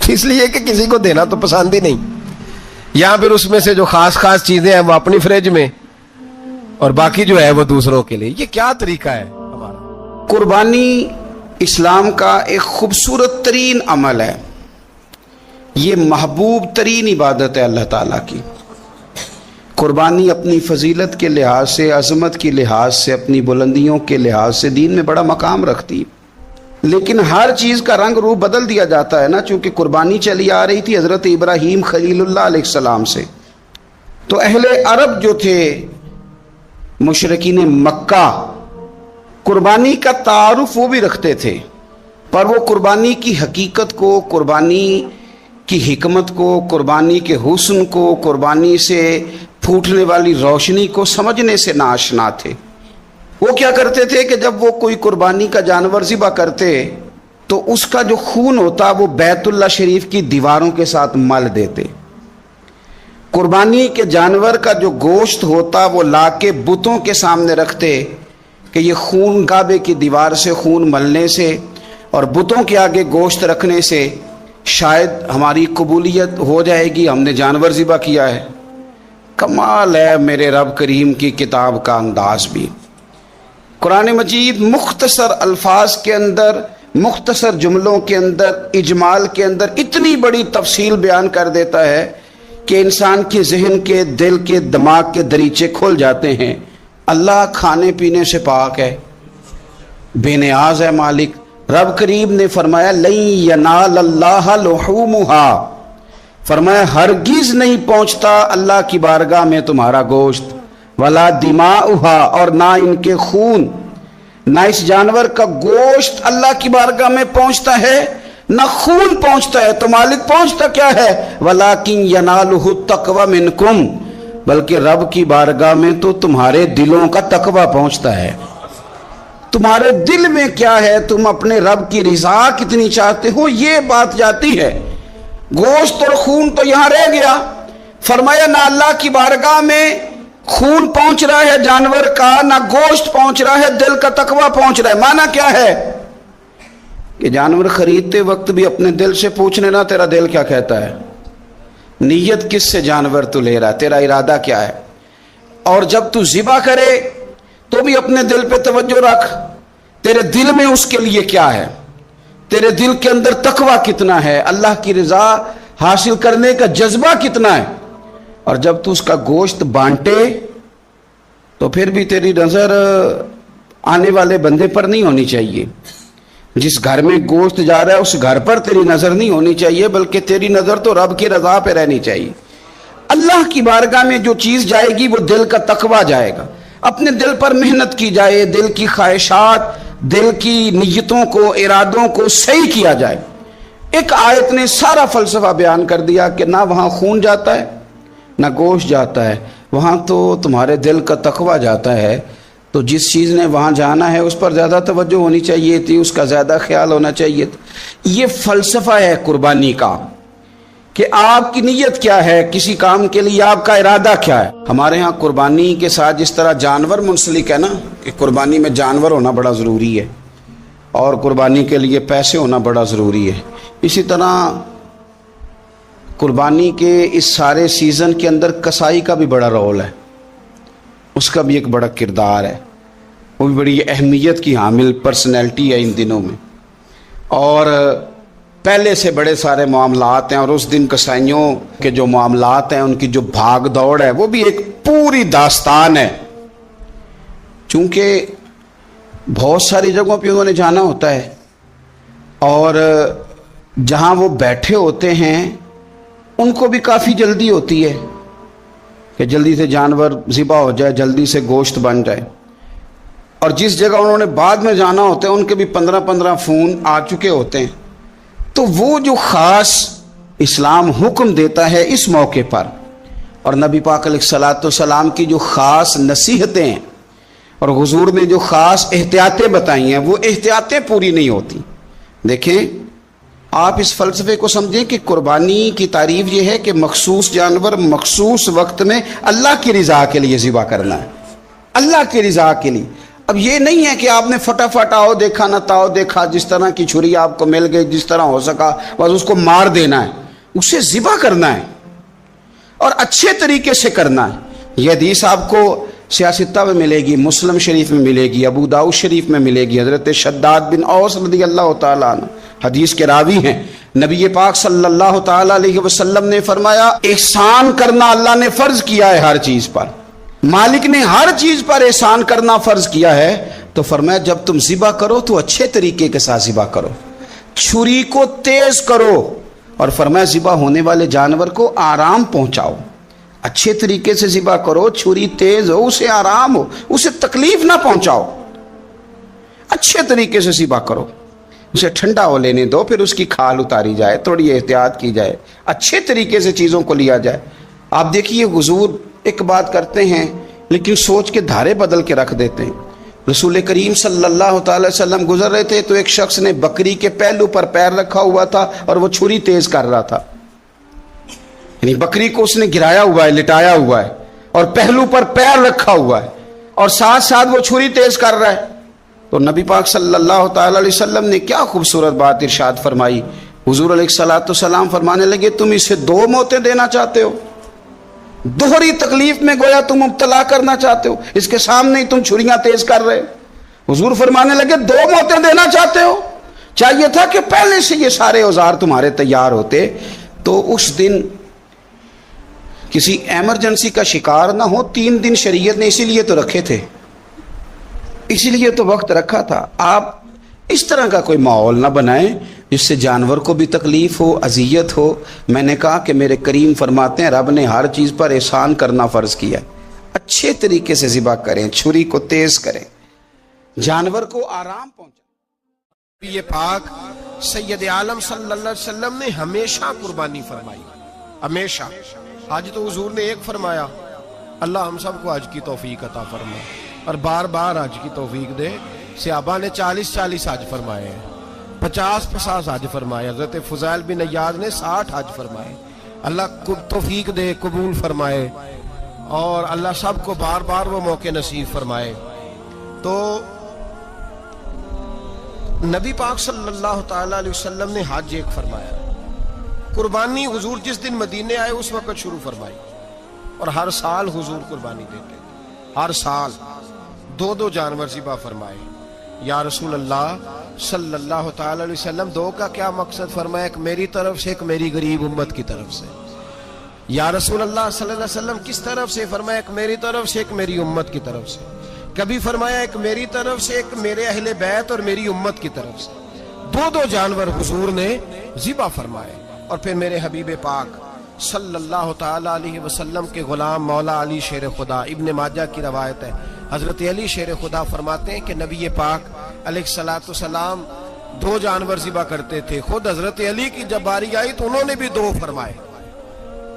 اس لیے کہ کسی کو دینا تو پسند ہی نہیں, یا پھر اس میں سے جو خاص چیزیں ہیں وہ اپنی فریج میں, اور باقی جو ہے وہ دوسروں کے لیے. یہ کیا طریقہ ہے ہمارا؟ قربانی اسلام کا ایک خوبصورت ترین عمل ہے, یہ محبوب ترین عبادت ہے اللہ تعالیٰ کی. قربانی اپنی فضیلت کے لحاظ سے, عظمت کے لحاظ سے, اپنی بلندیوں کے لحاظ سے دین میں بڑا مقام رکھتی, لیکن ہر چیز کا رنگ روپ بدل دیا جاتا ہے نا, چونکہ قربانی چلی آ رہی تھی حضرت ابراہیم خلیل اللہ علیہ السلام سے. تو اہل عرب جو تھے, مشرکین مکہ, قربانی کا تعارف وہ بھی رکھتے تھے, پر وہ قربانی کی حقیقت کو, قربانی کی حکمت کو, قربانی کے حسن کو, قربانی سے پھوٹنے والی روشنی کو سمجھنے سے ناآشنا تھے. وہ کیا کرتے تھے کہ جب وہ کوئی قربانی کا جانور ذبح کرتے تو اس کا جو خون ہوتا وہ بیت اللہ شریف کی دیواروں کے ساتھ مل دیتے. قربانی کے جانور کا جو گوشت ہوتا وہ لا کے بتوں کے سامنے رکھتے کہ یہ خون کعبے کی دیوار سے خون ملنے سے اور بتوں کے آگے گوشت رکھنے سے شاید ہماری قبولیت ہو جائے گی, ہم نے جانور ذبح کیا ہے. کمال ہے میرے رب کریم کی کتاب کا انداز بھی. قرآن مجید مختصر الفاظ کے اندر, مختصر جملوں کے اندر, اجمال کے اندر اتنی بڑی تفصیل بیان کر دیتا ہے کہ انسان کے ذہن کے, دل کے, دماغ کے دریچے کھل جاتے ہیں. اللہ کھانے پینے سے پاک ہے, بے نیاز ہے مالک. رب کریم نے فرمایا لن ینال اللہ لحومها, فرمایا ہرگز نہیں پہنچتا اللہ کی بارگاہ میں تمہارا گوشت, ولا دماؤها, اور نہ ان کے خون, نہ اس جانور کا گوشت اللہ کی بارگاہ میں پہنچتا ہے, نہ خون پہنچتا ہے. تو مالک پہنچتا کیا ہے؟ ولیکن ینالہ التقوی منکم, بلکہ رب کی بارگاہ میں تو تمہارے دلوں کا تقوی پہنچتا ہے. تمہارے دل میں کیا ہے, تم اپنے رب کی رضا کتنی چاہتے ہو, یہ بات جاتی ہے. گوشت اور خون تو یہاں رہ گیا. فرمایا نہ اللہ کی بارگاہ میں खून पहुंच रहा है जानवर का, ना गोश्त पहुंच रहा है, दिल का तकवा पहुंच रहा है। माना क्या है कि जानवर खरीदते वक्त भी अपने दिल से पूछने ना, तेरा दिल क्या कहता है, नीयत किससे जानवर तू ले रहा है, तेरा इरादा क्या है। और जब तू ज़िबा करे तो भी अपने दिल पे तवज्जो रख, तेरे दिल में उसके लिए क्या है, तेरे दिल के अंदर तकवा कितना है, अल्लाह की रजा हासिल करने का जज्बा कितना है। और जब तू उसका गोश्त बांटे तो फिर भी तेरी नजर आने वाले बंदे पर नहीं होनी चाहिए। जिस घर में गोश्त जा रहा है उस घर पर तेरी नजर नहीं होनी चाहिए, बल्कि तेरी नजर तो रब की रजा पे रहनी चाहिए। अल्लाह की बारगाह में जो चीज जाएगी वो दिल का तकवा जाएगा। अपने दिल पर मेहनत की जाए, दिल की ख्वाहिशात, दिल की नीयतों को, इरादों को सही किया जाए। एक आयत ने सारा फलसफा बयान कर दिया कि ना वहां खून जाता है ना गोश्त जाता है, वहां तो तुम्हारे दिल का तकवा जाता है। तो जिस चीज़ ने वहाँ जाना है उस पर ज़्यादा तवज्जो होनी चाहिए थी, उसका ज़्यादा ख्याल होना चाहिए था। ये फ़लसफ़ा है कुर्बानी का कि आपकी नीयत क्या है, किसी काम के लिए आपका इरादा क्या है। हमारे यहाँ कुर्बानी के साथ जिस तरह जानवर मुंसलिक है ना, कि कुर्बानी में जानवर होना बड़ा ज़रूरी है और कुर्बानी के लिए पैसे होना बड़ा ज़रूरी है, इसी तरह कुर्बानी के इस सारे सीज़न के अंदर कसाई का भी बड़ा रोल है, उसका भी एक बड़ा किरदार है, वो भी बड़ी अहमियत की हामिल पर्सनैलिटी है इन दिनों में। और पहले से बड़े सारे मामलात हैं और उस दिन कसाइयों के जो मामलात हैं उनकी जो भाग दौड़ है वो भी एक पूरी दास्तान है। चूँकि बहुत सारी जगहों पे उन्होंने जाना होता है और जहाँ वो बैठे होते हैं उनको भी काफ़ी जल्दी होती है कि जल्दी से जानवर ज़िबा हो जाए, जल्दी से गोश्त बन जाए। और जिस जगह उन्होंने बाद में जाना होता है उनके भी 15-15 फ़ोन आ चुके होते हैं। तो वो जो ख़ास इस्लाम हुक्म देता है इस मौके पर, और नबी पाक अलैहिस्सलाम की जो ख़ास नसीहतें हैं और हुजूर ने जो ख़ास एहतियातें बताई हैं, वो एहतियातें पूरी नहीं होती। देखें, आप इस फ़लसफ़े को समझें कि कुर्बानी की तारीफ़ ये है कि मखसूस जानवर मखसूस वक्त में अल्लाह की रज़ा के लिए ज़िबा करना है, अल्लाह की रज़ा के लिए। अब ये नहीं है कि आपने फटाफट आओ देखा ना ताओ देखा, जिस तरह की छुरी आपको मिल गई, जिस तरह हो सका बस उसको मार देना है, उसे ज़िबा करना है और अच्छे तरीके से करना है। यह हदीस आपको सियासित्ता में मिलेगी, मुस्लिम शरीफ में मिलेगी, अबू दाऊद शरीफ में मिलेगी। हज़रत शद्दाद बिन औस रज़ियल्लाहु ताला अन्हु हदीस के रावी हैं। नबी पाक सल्लल्लाहु ताला अलैहि वसल्लम ने फरमाया, एहसान करना अल्लाह ने फ़र्ज किया है हर चीज़ पर, मालिक ने हर चीज़ पर एहसान करना फ़र्ज किया है। तो फरमाया जब तुम ज़िबा करो तो अच्छे तरीके के साथ ज़िबा करो, छुरी को तेज़ करो, और फरमाया ज़िबा होने वाले जानवर को आराम पहुँचाओ, अच्छे तरीके से ज़िबा करो, छुरी तेज़ हो, उसे आराम हो, उसे तकलीफ़ ना पहुँचाओ, अच्छे तरीके से ज़िबा करो, उसे ठंडा हो लेने दो, फिर उसकी खाल उतारी जाए, थोड़ी एहतियात की जाए, अच्छे तरीके से चीज़ों को लिया जाए। आप देखिए हुजूर एक बात करते हैं लेकिन सोच के धारे बदल के रख देते हैं। रसूल करीम सल्लल्लाहु अलैहि वसल्लम गुजर रहे थे तो एक शख्स ने बकरी के पहलू पर पैर रखा हुआ था और वो छुरी तेज कर रहा था, यानी बकरी को उसने गिराया हुआ है, लिटाया हुआ है और पहलू पर पैर रखा हुआ है और साथ साथ वो छुरी तेज कर रहा है। तो नबी पाक सल्लल्लाहु अलैहि वसल्लम ने क्या खूबसूरत बात इरशाद फरमाई। हुजूर अलैहिस्सलाम फरमाने लगे, तुम इसे दो मौतें देना चाहते हो, दोहरी तकलीफ में गोया तुम मुब्तला करना चाहते हो, इसके सामने ही तुम छुरियां तेज कर रहे हो। हुजूर फरमाने लगे, दो मौतें देना चाहते हो, चाहिए था कि पहले से ये सारे औजार तुम्हारे तैयार होते तो उस दिन किसी एमरजेंसी का शिकार ना हो। 3 दिन शरीयत ने इसीलिए तो रखे थे, इसीलिए तो वक्त रखा था। आप इस तरह का कोई माहौल ना बनाएं जिससे जानवर को भी तकलीफ हो, अजियत हो। मैंने कहा कि मेरे करीम फरमाते हैं, रब ने हर चीज़ पर एहसान करना फ़र्ज किया है। अच्छे तरीके से ज़िबा करें, छुरी को तेज करें, जानवर को आराम पहुंचाएं। ये पाक सैयद आलम सल्लल्लाहु अलैहि वसल्लम ने हमेशा कुर्बानी फरमाई, हमेशा। आज तो हुजूर ने एक फरमाया, अल्लाह हम सबको हज की तौफीक अता फरमाए और बार बार हज की तौफीक दे। सहाबा ने 40-40 हज फरमाए हैं, 50-50 हज फरमाए। हजरत फुज़ैल बिन अय्याद ने 60 हज फरमाए। अल्लाह को तौफीक दे, कबूल फरमाए। اور اللہ سب کو بار بار وہ موقع نصیب فرمائے. تو نبی پاک صلی اللہ تعالی علیہ وسلم نے حج ایک فرمایا. قربانی حضور جس دن مدینے آئے اس وقت شروع فرمائی اور ہر سال حضور قربانی دیتے تھے. ہر سال 2 جانور ذبح فرمائے. یا رسول اللہ صلی اللہ تعالی علیہ وسلم 2 کا کیا مقصد فرمایا؟ ایک میری طرف سے، ایک میری غریب امت کی طرف سے. یا رسول اللہ صلی اللہ علیہ وسلم کس طرف سے فرمایا؟ ایک میری طرف سے، ایک میری امت کی طرف سے. کبھی فرمایا ایک میری طرف سے، ایک میرے اہل بیت اور میری امت کی طرف سے. 2 جانور حضور نے ذبح فرمائے. اور پھر میرے حبیب پاک صلی اللہ تعالی علیہ وسلم کے غلام مولا علی شیر خدا، ابن ماجہ کی روایت ہے، حضرت علی شیر خدا فرماتے ہیں کہ نبی پاک علیہ الصلوۃ والسلام 2 جانور ذبح کرتے تھے. خود حضرت علی کی جب باری آئی تو انہوں نے بھی 2 فرمائے.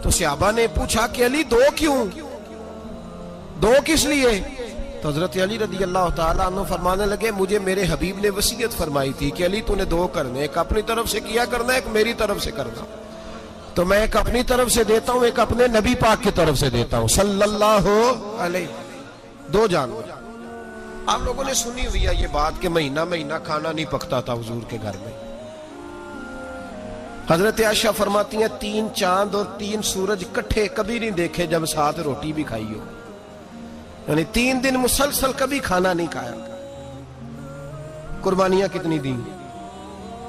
تو صحابہ نے پوچھا کہ علی 2 کیوں؟ 2 کس لیے؟ تو حضرت علی رضی اللہ تعالیٰ عنہ فرمانے لگے مجھے میرے حبیب نے وصیت فرمائی تھی کہ علی تو نے 2 کرنے، ایک اپنی طرف سے کیا کرنا، ایک میری طرف سے کرنا. تو میں ایک اپنی طرف سے دیتا ہوں، ایک اپنے نبی پاک کی طرف سے دیتا ہوں صلی اللہ علیہ. 2 جانور. آپ لوگوں نے سنی ہوئی ہے یہ بات کہ مہینہ مہینہ کھانا نہیں پکتا تھا حضور کے گھر میں. حضرت عائشہ فرماتی ہیں 3 چاند اور 3 سورج کٹھے کبھی نہیں دیکھے جب ساتھ روٹی بھی کھائی ہو. یعنی 3 دن مسلسل کبھی کھانا نہیں کھایا. قربانیاں کتنی دیں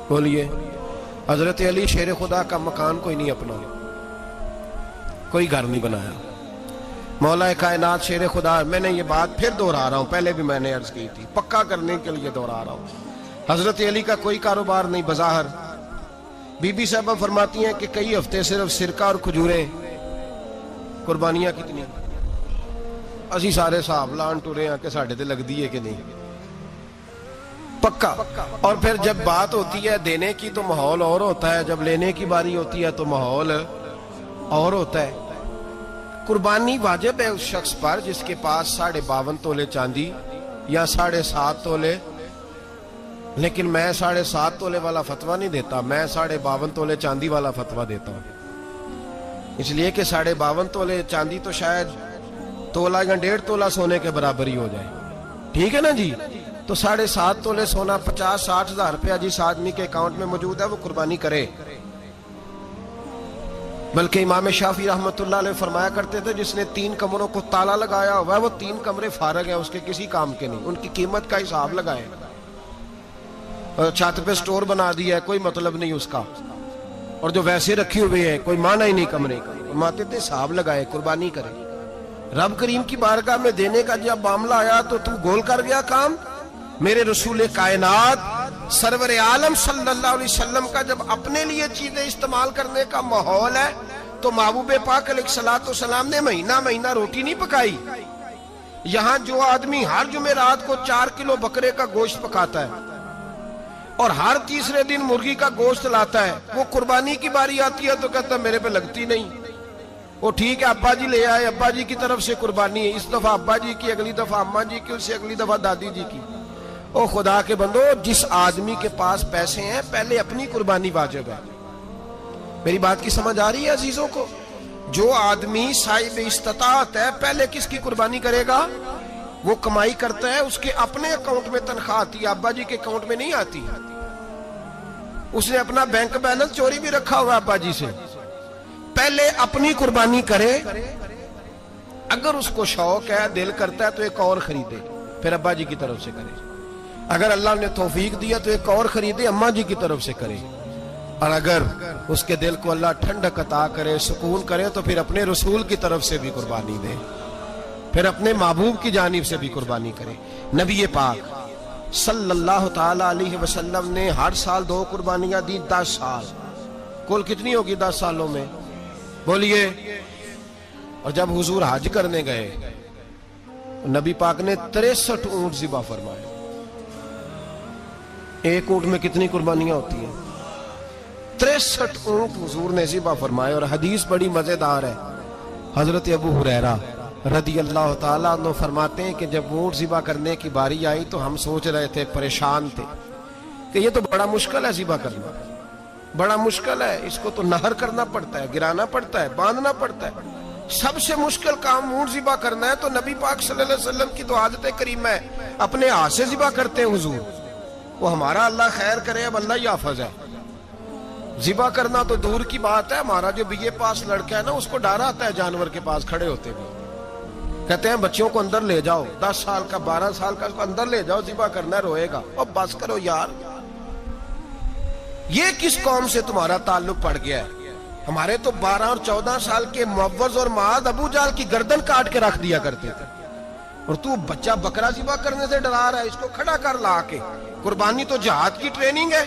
بولیے؟ حضرت علی شیر خدا کا مکان کوئی نہیں اپنا، کوئی گھر نہیں بنایا. مولا کائنات شیر خدا، میں نے یہ بات پھر دوہرا رہا ہوں، پہلے بھی میں نے عرض کی تھی، پکا کرنے کے لیے دوہرا رہا ہوں. حضرت علی کا کوئی کاروبار نہیں بظاہر. بی بی صاحبہ فرماتی ہیں کہ کئی ہفتے صرف سرکہ اور کھجوریں. قربانیاں کتنی؟ اسی سارے صاحب لان ٹورے ہیں کہ ساڑھے تے لگ دیئے کہ نہیں پکا. اور پھر جب بات ہوتی ہے دینے کی تو ماحول اور ہوتا ہے، جب لینے کی باری ہوتی ہے تو ماحول اور ہوتا ہے. قربانی واجب ہے اس شخص پر جس کے پاس 52.5 تولے چاندی یا 7.5 تولے. لیکن میں 7.5 تولے والا فتویٰ نہیں دیتا، میں 52.5 تولے چاندی والا فتویٰ دیتا ہوں. اس لیے کہ 52.5 تولے چاندی تو شاید تولہ یا 1.5 تولہ سونے کے برابر ہی ہو جائے. ٹھیک ہے نا جی؟ تو 7.5 تولے سونا 50-60 ہزار روپیہ جس آدمی کے اکاؤنٹ میں موجود ہے وہ قربانی کرے. بلکہ امام شافعی رحمۃ اللہ علیہ فرمایا کرتے تھے جس نے 3 کمروں کو تالا لگایا ہوا ہے وہ 3 کمرے فارغ ہیں، اس کے کسی کام کے نہیں، ان کی قیمت کا حساب لگائے. چھت پہ سٹور بنا دیا ہے، کوئی مطلب نہیں اس کا، اور جو ویسے رکھی ہوئے ہیں کوئی معنی ہی نہیں کمرے کا. فرماتے تھے حساب لگائے، قربانی کرے. رب کریم کی بارگاہ میں دینے کا جب معاملہ آیا تو گول کر گیا کام. میرے رسول کائنات سرور عالم صلی اللہ علیہ وسلم کا جب اپنے لیے چیزیں استعمال کرنے کا ماحول ہے تو محبوب پاک علیہ الصلوۃ والسلام نے مہینہ روٹی نہیں پکائی. یہاں جو آدمی ہر جمعرات کو 4 کلو بکرے کا گوشت پکاتا ہے اور ہر تیسرے دن مرغی کا گوشت لاتا ہے، وہ قربانی کی باری آتی ہے تو کہتا ہے میرے پہ لگتی نہیں. وہ ٹھیک ہے ابا جی لے آئے، ابا جی کی طرف سے قربانی ہے، اس دفعہ ابا جی کی، اگلی دفعہ اماں جی کی، اس سے اگلی دفعہ دادی جی کی. او خدا کے بندو، جس آدمی کے پاس پیسے ہیں پہلے اپنی قربانی واجب ہے. میری بات کی سمجھ آ رہی ہے عزیزوں کو؟ جو آدمی صاحب استطاعت ہے پہلے کس کی قربانی کرے گا؟ وہ کمائی کرتا ہے، اس کے اپنے اکاؤنٹ میں تنخواہ آتی ہے، ابا جی کے اکاؤنٹ میں نہیں آتی. اس نے اپنا بینک بیلنس چوری بھی رکھا ہوا ابا جی سے. پہلے اپنی قربانی کرے. اگر اس کو شوق ہے، دل کرتا ہے تو ایک اور خریدے، پھر ابا جی کی طرف سے کرے. اگر اللہ نے توفیق دیا تو ایک اور خریدے، اماں جی کی طرف سے کرے. اور اگر اس کے دل کو اللہ ٹھنڈک عطا کرے، سکون کرے، تو پھر اپنے رسول کی طرف سے بھی قربانی دے، پھر اپنے محبوب کی جانب سے بھی قربانی کرے. نبی پاک صلی اللہ تعالی علیہ وسلم نے ہر سال 2 قربانیاں دی. 10 سال کل کتنی ہوگی 10 سالوں میں بولیے؟ اور جب حضور حج کرنے گئے نبی پاک نے 63 اونٹ ذبح فرمائے. ایک اونٹ میں کتنی قربانیاں ہوتی ہیں؟ 63 اونٹ حضور نے ذبح فرمائے. اور حدیث بڑی مزیدار ہے. حضرت ابو ہریرہ رضی اللہ تعالیٰ عنہ فرماتے ہیں کہ جب اونٹ ذبح کرنے کی باری آئی تو ہم سوچ رہے تھے، پریشان تھے کہ یہ تو بڑا مشکل ہے ذبح کرنا، بڑا مشکل ہے، اس کو تو نہر کرنا پڑتا ہے، گرانا پڑتا ہے، باندھنا پڑتا ہے. سب سے مشکل کام اونٹ ذبح کرنا ہے تو نبی پاک صلی اللہ علیہ وسلم کی تو عادت کریمہ ہے، اپنے ہاتھ سے ذبح کرتے ہیں حضور. وہ ہمارا اللہ خیر کرے، اب اللہ ہی حافظ ہے. ذبح کرنا تو دور کی بات ہے. ہمارا جو بی اے پاس لڑکا ہے نا، اس کو ڈر آتا ہے جانور کے پاس کھڑے ہوتے بھی. کہتے ہیں بچوں کو اندر لے جاؤ، 10 سال کا 12 سال کا، اس کو اندر لے جاؤ، ذبح کرنا ہے، روئے گا. اور بس کرو یار، یہ کس قوم سے تمہارا تعلق پڑ گیا ہے؟ ہمارے تو 12 اور 14 سال کے معوذ اور معاذ ابو جہل کی گردن کاٹ کے رکھ دیا کرتے تھے، اور تو بچہ بکرا ذبح کرنے سے ڈرا رہا ہے. اس کو کھڑا کر لا کے. قربانی تو جہاد کی ٹریننگ ہے.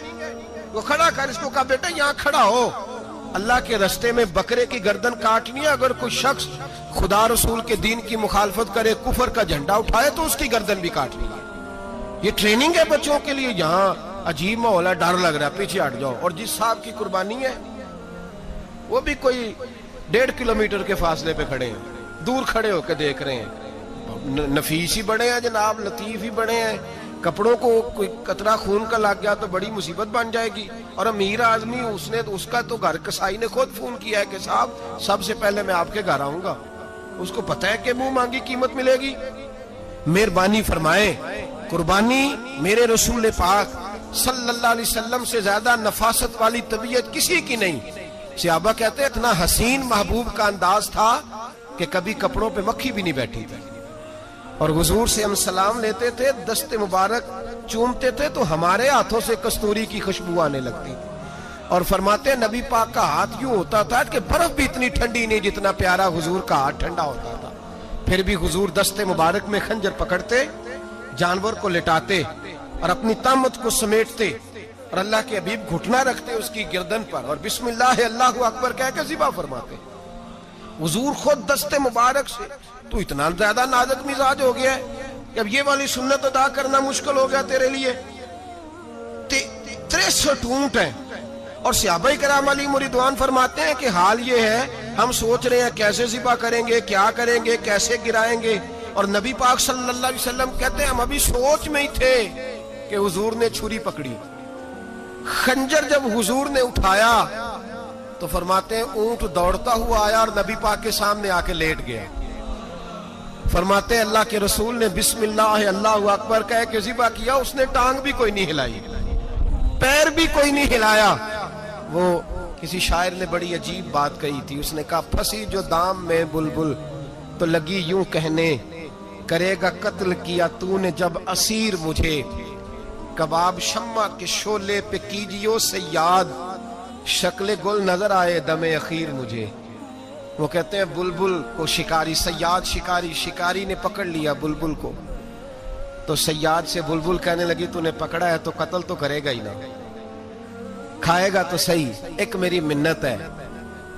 وہ کھڑا کر، اس کو کہا بیٹا یہاں کھڑا ہو، اللہ کے رستے میں بکرے کی گردن کاٹنی ہے. اگر کوئی شخص خدا رسول کے دین کی مخالفت کرے، کفر کا جھنڈا اٹھائے، تو اس کی گردن بھی کاٹنی ہے. یہ ٹریننگ ہے بچوں کے لیے. یہاں عجیب ماحول ہے، ڈر لگ رہا ہے، پیچھے ہٹ جاؤ. اور جس صاحب کی قربانی ہے وہ بھی کوئی 1.5 کلومیٹر کے فاصلے پہ کھڑے ہیں، دور کھڑے ہو کے دیکھ رہے ہیں. نفیس ہی بڑے ہیں جناب، لطیف ہی بڑے ہیں. کپڑوں کو کوئی قطرہ خون کا لگ گیا تو بڑی مصیبت بن جائے گی. اور امیر آدمی، اس کا تو گھر کسائی نے خود فون کیا ہے کہ صاحب سب سے پہلے میں آپ کے گھر آؤں گا. اس کو پتہ ہے کہ منہ مانگی قیمت ملے گی. مہربانی فرمائے، قربانی میرے رسول پاک صلی اللہ علیہ وسلم سے زیادہ نفاست والی طبیعت کسی کی نہیں. صحابہ کہتے ہیں اتنا حسین محبوب کا انداز تھا کہ کبھی کپڑوں پہ مکھی بھی نہیں بیٹھی تھی. اور حضور سے ہم سلام لیتے تھے، دست مبارک چومتے تھے تو ہمارے ہاتھوں سے کستوری کی خوشبو آنے لگتی تھی. اور فرماتے ہیں نبی پاک کا ہاتھ یوں ہوتا تھا کہ برف بھی اتنی ٹھنڈی نہیں جتنا پیارا حضور کا ہاتھ ٹھنڈا ہوتا تھا. پھر بھی حضور دست مبارک میں خنجر پکڑتے، جانور کو لٹاتے اور اپنی طامت کو سمیٹتے، اور اللہ کے حبیب گھٹنا رکھتے اس کی گردن پر، اور بسم اللہ اللہ اکبر کہہ کے ذبح فرماتے. حضور خود دست مبارک سے. تو اتنا زیادہ نازک مزاج ہو گیا ہے کہ اب یہ والی سنت ادا کرنا مشکل ہو گیا تیرے لیے. 63 اونٹ ہیں. اور صحابہ کرام علیہم رضوان فرماتے ہیں کہ حال یہ ہے، ہم سوچ رہے ہیں کیسے ذبح کریں گے، کیا کریں گے، کیسے گرائیں گے. اور نبی پاک صلی اللہ علیہ وسلم کہتے ہیں ہم ابھی سوچ میں ہی تھے کہ حضور نے چھری پکڑی. خنجر جب حضور نے اٹھایا تو فرماتے ہیں اونٹ دوڑتا ہوا آیا اور نبی پاک کے سامنے آ کے لیٹ گیا. فرماتے ہیں اللہ کے رسول نے بسم اللہ اللہ اکبر کہہ کے ذبح کیا. اس نے ٹانگ بھی کوئی نہیں ہلائی، پیر بھی کوئی نہیں ہلایا. وہ کسی شاعر نے بڑی عجیب بات کہی تھی. اس نے کہا پھنسی جو دام میں بلبل تو لگی یوں کہنے، کرے گا قتل کیا تو نے جب اسیر مجھے، کباب شمع کے شولے پہ کیجیو سیاد، شکل گل نظر آئے دم اخیر مجھے. وہ کہتے ہیں بلبل کو شکاری، سیاد شکاری نے پکڑ لیا بلبل کو، تو سیاد سے بلبل کہنے لگی تو نے پکڑا ہے تو قتل تو کرے گا ہی نہ، کھائے گا تو صحیح، ایک میری منت ہے.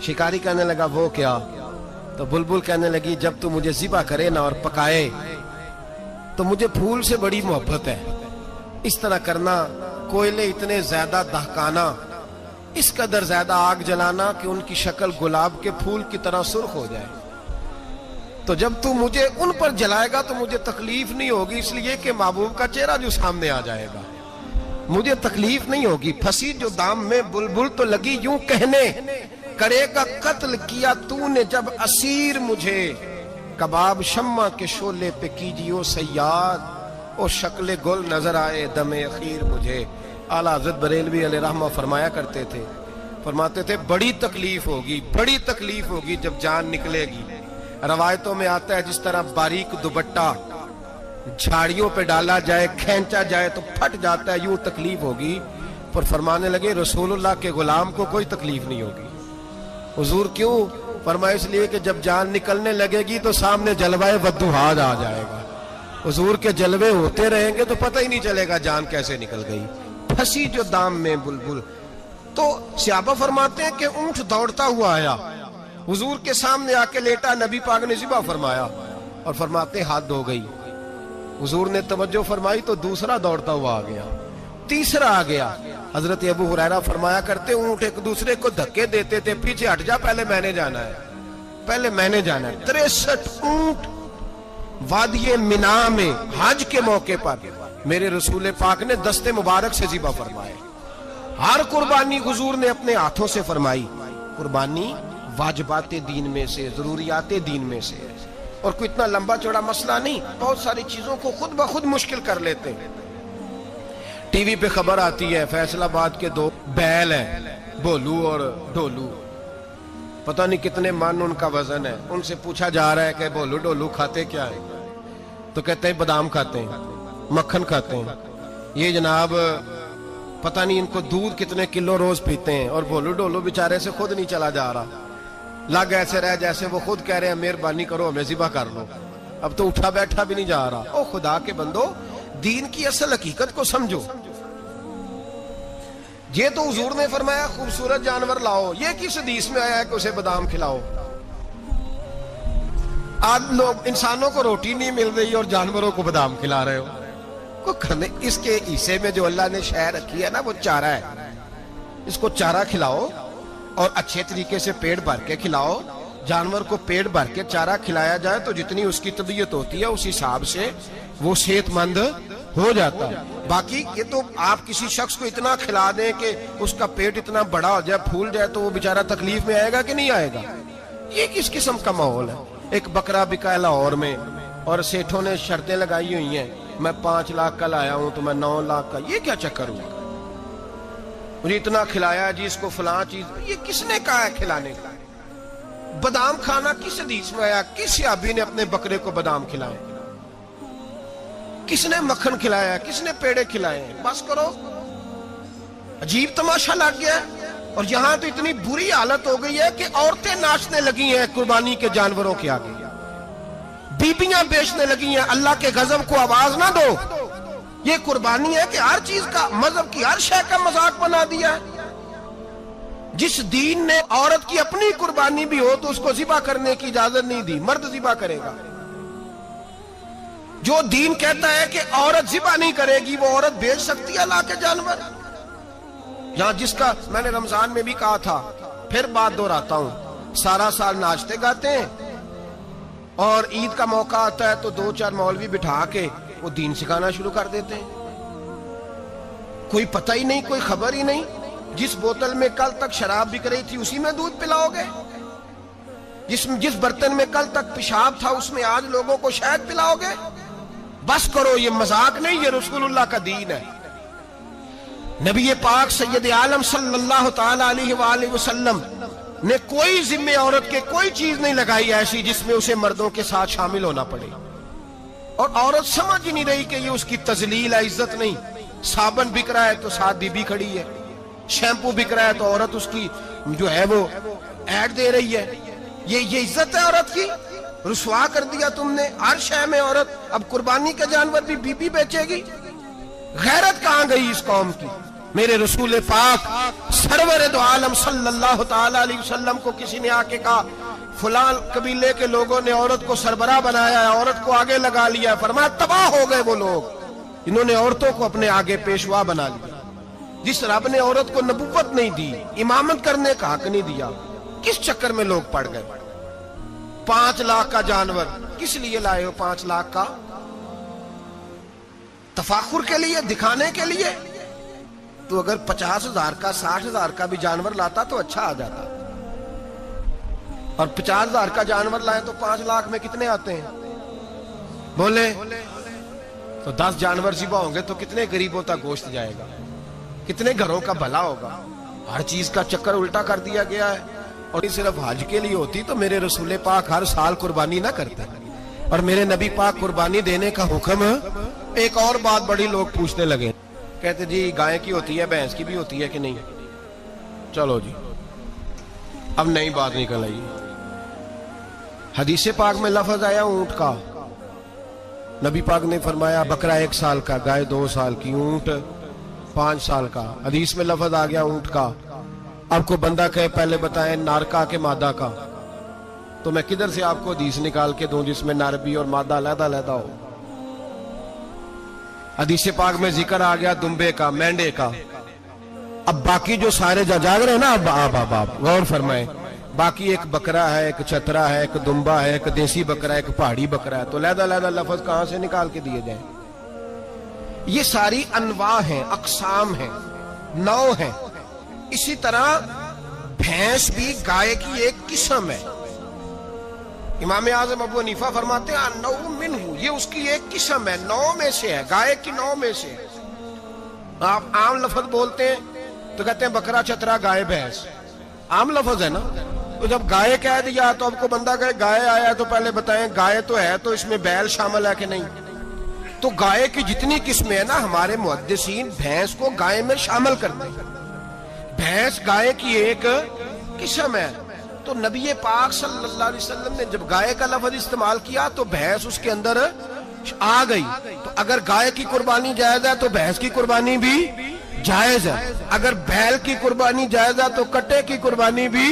شکاری کہنے لگا وہ کیا؟ تو بلبل کہنے لگی جب تو مجھے ذبح کرے نا اور پکائے تو مجھے پھول سے بڑی محبت ہے. اس طرح کرنا، کوئلے اتنے زیادہ دہکانا، اس قدر زیادہ آگ جلانا کہ ان کی شکل گلاب کے پھول کی طرح سرخ ہو جائے. تو جب تو مجھے ان پر جلائے گا تو مجھے تکلیف نہیں ہوگی، اس لیے کہ محبوب کا چہرہ جو سامنے آ جائے گا مجھے تکلیف نہیں ہوگی. پھنسی جو دام میں بلبل تو لگی یوں کہنے، کرے گا قتل کیا تو نے جب اسیر مجھے، کباب شمع کے شولے پہ کیجیو سیاد، او شکل گل نظر آئے دم اخیر مجھے. اعلیٰ حضرت بریلوی علیہ رحمہ فرمایا کرتے تھے، فرماتے تھے بڑی تکلیف ہوگی جب جان نکلے گی. روایتوں میں آتا ہے جس طرح باریک دوپٹہ جھاڑیوں پہ ڈالا جائے، کھینچا جائے تو پھٹ جاتا ہے، یوں تکلیف ہوگی. پر فرمانے لگے رسول اللہ کے غلام کو کوئی تکلیف نہیں ہوگی. حضور کیوں؟ فرمایا اس لیے کہ جب جان نکلنے لگے گی تو سامنے جلوہ ودوحات آ جائے گا. حضور کے جلوے ہوتے رہیں گے تو پتہ ہی نہیں چلے گا جان کیسے نکل گئی. پھنسی جو دام میں بلبل. تو صحابہ فرماتے ہیں کہ اونٹ دوڑتا ہوا آیا، حضور کے سامنے آ کے لیٹا، نبی پاک نے ذبح فرمایا اور فرماتے ہاتھ دھو گئی. حضور نے توجہ فرمائی تو دوسرا دوڑتا ہوا آ گیا، تیسرا آ گیا. حضرت ابو ہریرہ فرمایا کرتے اونٹ ایک دوسرے کو دھکے دیتے تھے، پیچھے ہٹ جا، پہلے میں نے جانا ہے. 63 اونٹ وادی منا میں حج کے موقع پر میرے رسول پاک نے دست مبارک سے ذبح فرمائے. ہر قربانی حضور نے اپنے ہاتھوں سے فرمائی. قربانی वाजिबात दीन में से, जरूरियात दीन में से, और कोई इतना लंबा चौड़ा मसला नहीं। बहुत सारी चीजों को खुद ब खुद मुश्किल कर लेते हैं। टीवी पे खबर आती है फैसलाबाद के 2 बैल हैं, भोलू और ढोलू, पता नहीं कितने मन उनका वजन है। उनसे पूछा जा रहा है कि भोलू ढोलू खाते क्या है, तो कहते हैं बादाम खाते हैं, मक्खन खाते हैं। ये जनाब पता नहीं इनको दूध कितने किलो रोज पीते हैं, और भोलू ढोलू बेचारे से खुद नहीं चला जा रहा, लग ऐसे रह जैसे वो खुद कह रहे हैं मेहरबानी करो हमें ज़िबा कर लो, अब तो उठा बैठा भी नहीं जा रहा। ओ खुदा के बंदो, दीन की असल हकीकत को समझो। ये तो हुजूर ने फरमाया खूबसूरत जानवर लाओ, ये किस हदीस में आया है कि उसे बादाम खिलाओ? आज लोग इंसानों को रोटी नहीं मिल रही और जानवरों को बादाम खिला रहे हो। को करने इसके हिस्से में जो अल्लाह ने शय रखी है ना, वो चारा है। इसको चारा खिलाओ और अच्छे तरीके से पेट भर के खिलाओ। जानवर को पेट भर के चारा खिलाया जाए तो जितनी उसकी तबीयत होती है उस हिसाब से वो सेहतमंद हो जाता है। बाकी ये तो आप किसी शख्स को इतना खिला दें कि उसका पेट इतना बड़ा हो जाए, फूल जाए, तो वो बेचारा तकलीफ में आएगा कि नहीं आएगा? ये किस किस्म का माहौल है? एक बकरा बिका लाहौर में और सेठों ने शर्तें लगाई हुई हैं, मैं 5 लाख का लाया हूं तो मैं 9 लाख का। ये क्या चक्कर हुआ? मुझे इतना खिलाया जी, इसको फलां चीज, ये किसने कहा है खिलाने का? बादाम खाना किस हदीस में आया? किस सहाबी ने अपने बकरे को बादाम खिलाए? किसने मक्खन खिलाया? किसने पेड़े खिलाए? बस करो, अजीब तमाशा लग गया। और यहां तो इतनी बुरी हालत हो गई है कि औरतें नाचने लगी हैं कुर्बानी के जानवरों के आगे, बीबियां बेचने लगी हैं। अल्लाह के गजब को आवाज ना दो। ये कुर्बानी है कि हर चीज का, मजहब की हर शय का मजाक बना दिया है। जिस दीन ने औरत की अपनी कुर्बानी भी हो तो उसको ज़िबा करने की इजाजत नहीं दी, मर्द ज़िबा करेगा। जो दीन कहता है कि औरत ज़िबा नहीं करेगी, वो औरत बेच सकती है अल्लाह के जानवर। यहां जिसका मैंने रमजान में भी कहा था, फिर बात दोहराता हूं, सारा साल नाचते गाते हैं और ईद का मौका आता है तो 2-4 मौलवी बिठा के वो दीन सिखाना शुरू कर देते हैं। कोई पता ही नहीं, कोई खबर ही नहीं। जिस बोतल में कल तक शराब बिक रही थी उसी में दूध पिलाओगे? जिस बर्तन में कल तक पेशाब था उसमें आज लोगों को शहद पिलाओगे? बस करो, ये मजाक नहीं, ये रसूलुल्लाह का दीन है। नबी पाक सैयद आलम सल्लल्लाहु ताला अलैहि वसल्लम ने कोई जिम्मे औरत के कोई चीज नहीं लगाई ऐसी जिसमें उसे मर्दों के साथ शामिल होना पड़े। और औरत समझ ही नहीं रही कि ये उसकी तजलील है, इज्जत नहीं। साबन बिक रहा है तो साथ बीबी खड़ी है, शैम्पू बिक रहा है तो औरत उसकी जो है वो ऐड दे रही है। ये इज्जत है औरत की? रुसवा कर दिया तुमने हर शय में औरत। अब कुर्बानी का जानवर भी बीबी बेचेगी? गैरत कहां गई इस कौम की? मेरे रसूल पाक सरवर दो आलम सल्लल्लाहु ताला अलैहि वसल्लम को किसी ने आके कहा फलां कबीले के लोगों ने औरत को सरबराह बनाया है, औरत को आगे लगा लिया। फरमाया तबाह हो गए वो लोग, इन्होंने औरतों को अपने आगे पेशवा बना लिया। जिस रब ने औरत को नबूवत नहीं दी, इमामत करने का हक नहीं दिया, किस चक्कर में लोग पड़ गए? 5 लाख का जानवर किस लिए लाए हो? 5 लाख का तफाखुर के लिए, दिखाने के लिए? तो अगर 50,000 का 60,000 का भी जानवर लाता तो अच्छा आ जाता। और 50,000 का जानवर लाए तो 5 लाख में कितने आते हैं? बोले तो 10 जानवर ज़िबा होंगे तो कितने गरीबों तक गोश्त जाएगा, कितने घरों का भला होगा। हर चीज का चक्कर उल्टा कर दिया गया है। और ये सिर्फ हज के लिए होती तो मेरे रसूल पाक हर साल कुर्बानी ना करते, और मेरे नबी पाक कुर्बानी देने का हुक्म। एक और बात बड़ी लोग पूछने लगे, कहते जी गाय की होती है, भैंस की भी होती है कि नहीं? चलो जी, अब नई बात निकल आई। हदीस पाक में लफ्ज आया ऊंट का। नबी पाक ने फरमाया बकरा 1 साल का, गाय 2 साल की, ऊंट 5 साल का। हदीस में लफ्ज आ गया ऊंट का। आपको बंदा कहे पहले बताएं नार का के मादा का, तो मैं किधर से आपको हदीस निकाल के दूं जिसमें नार भी और मादा अलग-अलग हो? हदीस पाक में जिक्र आ गया दुम्बे का, मेंढे का। अब बाकी जो सारे जाग रहे हैं ना, अब गौर फरमाएं, बाकी एक बकरा है, एक चतरा है, एक दुम्बा है, एक देसी बकरा है, एक पहाड़ी बकरा है, तो लहदा लफ्ज कहां से निकाल के दिए जाए? ये सारी अनवा हैं, अकसाम हैं, नौ हैं। इसी तरह भैंस भी गाय की एक किस्म है। इमाम आजम अबू हनीफा फरमाते हैं नौ मिन्हु, ये उसकी एक किस्म है, 9 में से है, गाय की 9 में से है। आप आम लफ्ज बोलते हैं तो कहते हैं बकरा, चतरा, गाय, भैंस, आम लफ्ज है ना। तो जब गाय कह दिया तो आपको बंदा कहे गाय आया तो पहले बताएं गाय तो है, तो इसमें बैल शामिल है कि नहीं। तो गाय की जितनी किस्में है ना, हमारे मुहद्दिसीन भैंस को गाय में शामिल करते हैं। भैंस गाय की एक किस्म है। तो नबी पाक सल्लल्लाहु अलैहि वसल्लम ने जब गाय का लफ्ज इस्तेमाल किया तो भैंस उसके अंदर आ गई। तो अगर गाय की कुर्बानी जायज है तो भैंस की कुर्बानी भी जायज है। अगर बैल की कुर्बानी जायज है तो कट्टे की कुर्बानी भी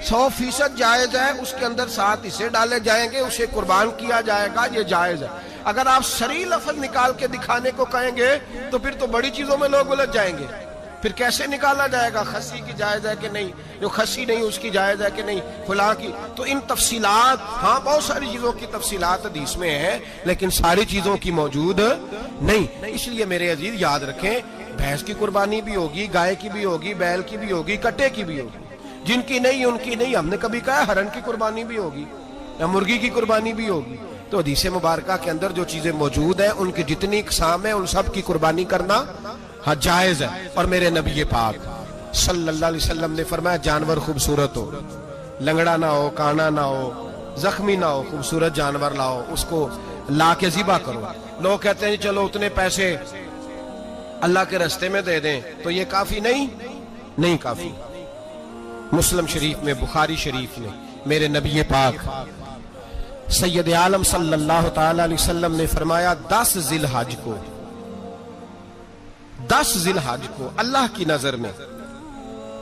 100% जायज है। उसके अंदर 7 हिस्से डाले जाएंगे, उसे कुर्बान किया जाएगा, ये जायज है। अगर आप सही लफ्ज निकाल के दिखाने को कहेंगे तो फिर तो बड़ी चीजों में लोग उलझ जाएंगे। फिर कैसे निकाला जाएगा खस्सी की जायज है कि नहीं, जो खस्सी नहीं उसकी जायज है कि नहीं, फुला की। तो इन तफसीलात, हाँ बहुत सारी चीजों की तफसीलात हदीस में है, लेकिन सारी चीजों की मौजूद नहीं। इसलिए मेरे अजीज याद रखें, भैंस की कुर्बानी भी होगी, गाय की भी होगी, बैल की भी होगी, कट्टे की भी होगी। जिनकी नहीं उनकी नहीं। हमने कभी कहा हरन की कुर्बानी भी होगी या मुर्गी की कुर्बानी भी होगी। तो हदीस मुबारका के अंदर जो चीजें मौजूद हैं, उनकी जितनी इकसाम है उन सब की कुर्बानी करना हाँ जायज है। और मेरे नबी पाक सल्लल्लाहु अलैहि वसल्लम ने फरमाया जानवर खूबसूरत हो, लंगड़ा ना हो, काना ना हो, जख्मी ना हो, खूबसूरत जानवर लाओ, उसको ला के ज़िबा करो। लोग कहते हैं चलो उतने पैसे अल्लाह के रास्ते में दे दें, तो ये काफी नहीं काफी। मुस्लिम शरीफ में, बुखारी शरीफ में मेरे नबी पाक सैयद आलम सल्लल्लाहु ताला अलैहि वसल्लम ने फरमाया 10 जिलहज को अल्लाह की नजर में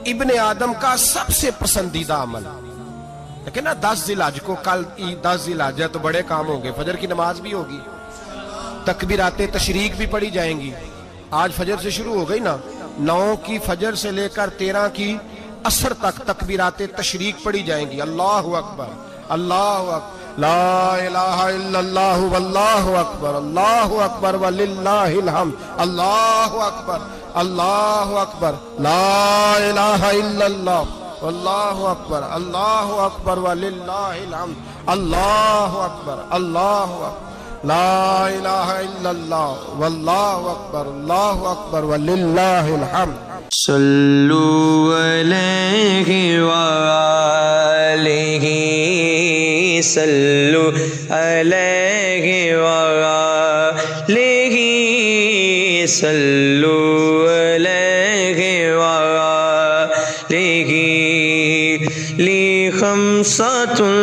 इब्ने आदम का सबसे पसंदीदा अमल। लेकिन ना 10 जिलहज को, कल 10 जिलहज है तो बड़े काम होंगे, फजर की नमाज भी होगी, तकबीराते तशरीक भी पढ़ी जाएंगी। आज फजर से शुरू हो गई ना, 9 की फजर से लेकर 13 की असर तक तकबीराते तशरीक पढ़ी जाएंगी। अल्लाहु अकबर, अल्लाहु अकबर, ला इलाहा इल्लल्लाह वल्लाहु अकबर, अल्लाहु अकबर वलिल्लाहिल हम्द, अल्लाहु अकबर, अल्लाहु अकबर, ला इलाहा इल्लल्लाह वल्लाहु अकबर, अल्लाहु अकबर वलिल्लाहिल हम्द, अल्लाहु अकबर, अल्लाहु अकबर, ला इलाहा इल्लल्लाह वल्लाहु अकबर, अल्लाहु अकबर वलिल्लाहिल हम्द। सल्लु अलैहि वालिहि, सल्लु अलैहि वालिहि, सल्लु अलैहि वालिहि, ली खम्सतुन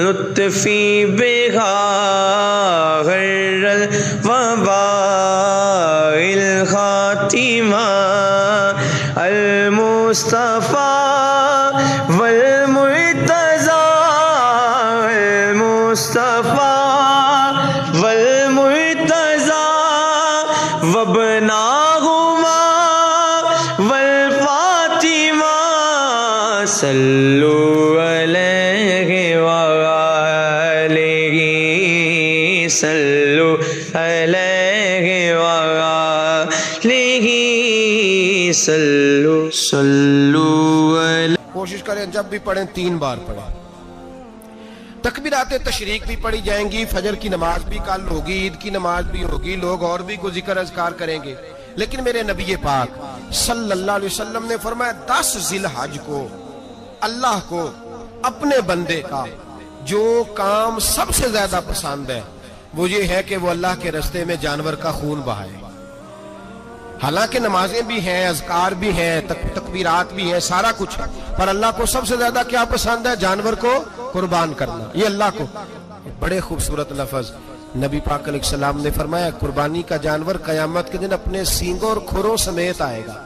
लुत्फी बिहा गर्रल वबाइल खातिमा अल मुस्तफा वल मुर्तज़ा, अल मुस्तफा वल मुर्तज़ा वबनाहुमा वल फातिमा, सल्लु अलैहि वालिहि, सल्लु अलैहि वालिहि, सल्लु अलैहि। कोशिश करें जब भी पढ़ें 3 बार पढ़ें। तकबीराते तशरीक भी पढ़ी जाएंगी, फजर की नमाज भी कल होगी, ईद की नमाज भी होगी, लोग और भी कुछ जिक्र अज़कार करेंगे। लेकिन मेरे नबी पाक सल्लल्लाहु अलैहि वसल्लम ने फरमाया 10 जिलहज को अल्लाह को अपने बंदे का जो काम सबसे ज्यादा पसंद है वो ये है कि वो अल्लाह के रास्ते में जानवर का खून बहाए। हालांकि नमाजें भी हैं, अज़कार भी हैं, तकबीरात भी हैं, सारा कुछ है, पर अल्लाह को सबसे ज्यादा क्या पसंद है? जानवर को कुर्बान करना। ये अल्लाह को बड़े खूबसूरत लफ्ज नबी पाक अलैहिस्सलाम ने फरमाया, कुर्बानी का जानवर कयामत के दिन अपने सींगों और खुरों समेत आएगा,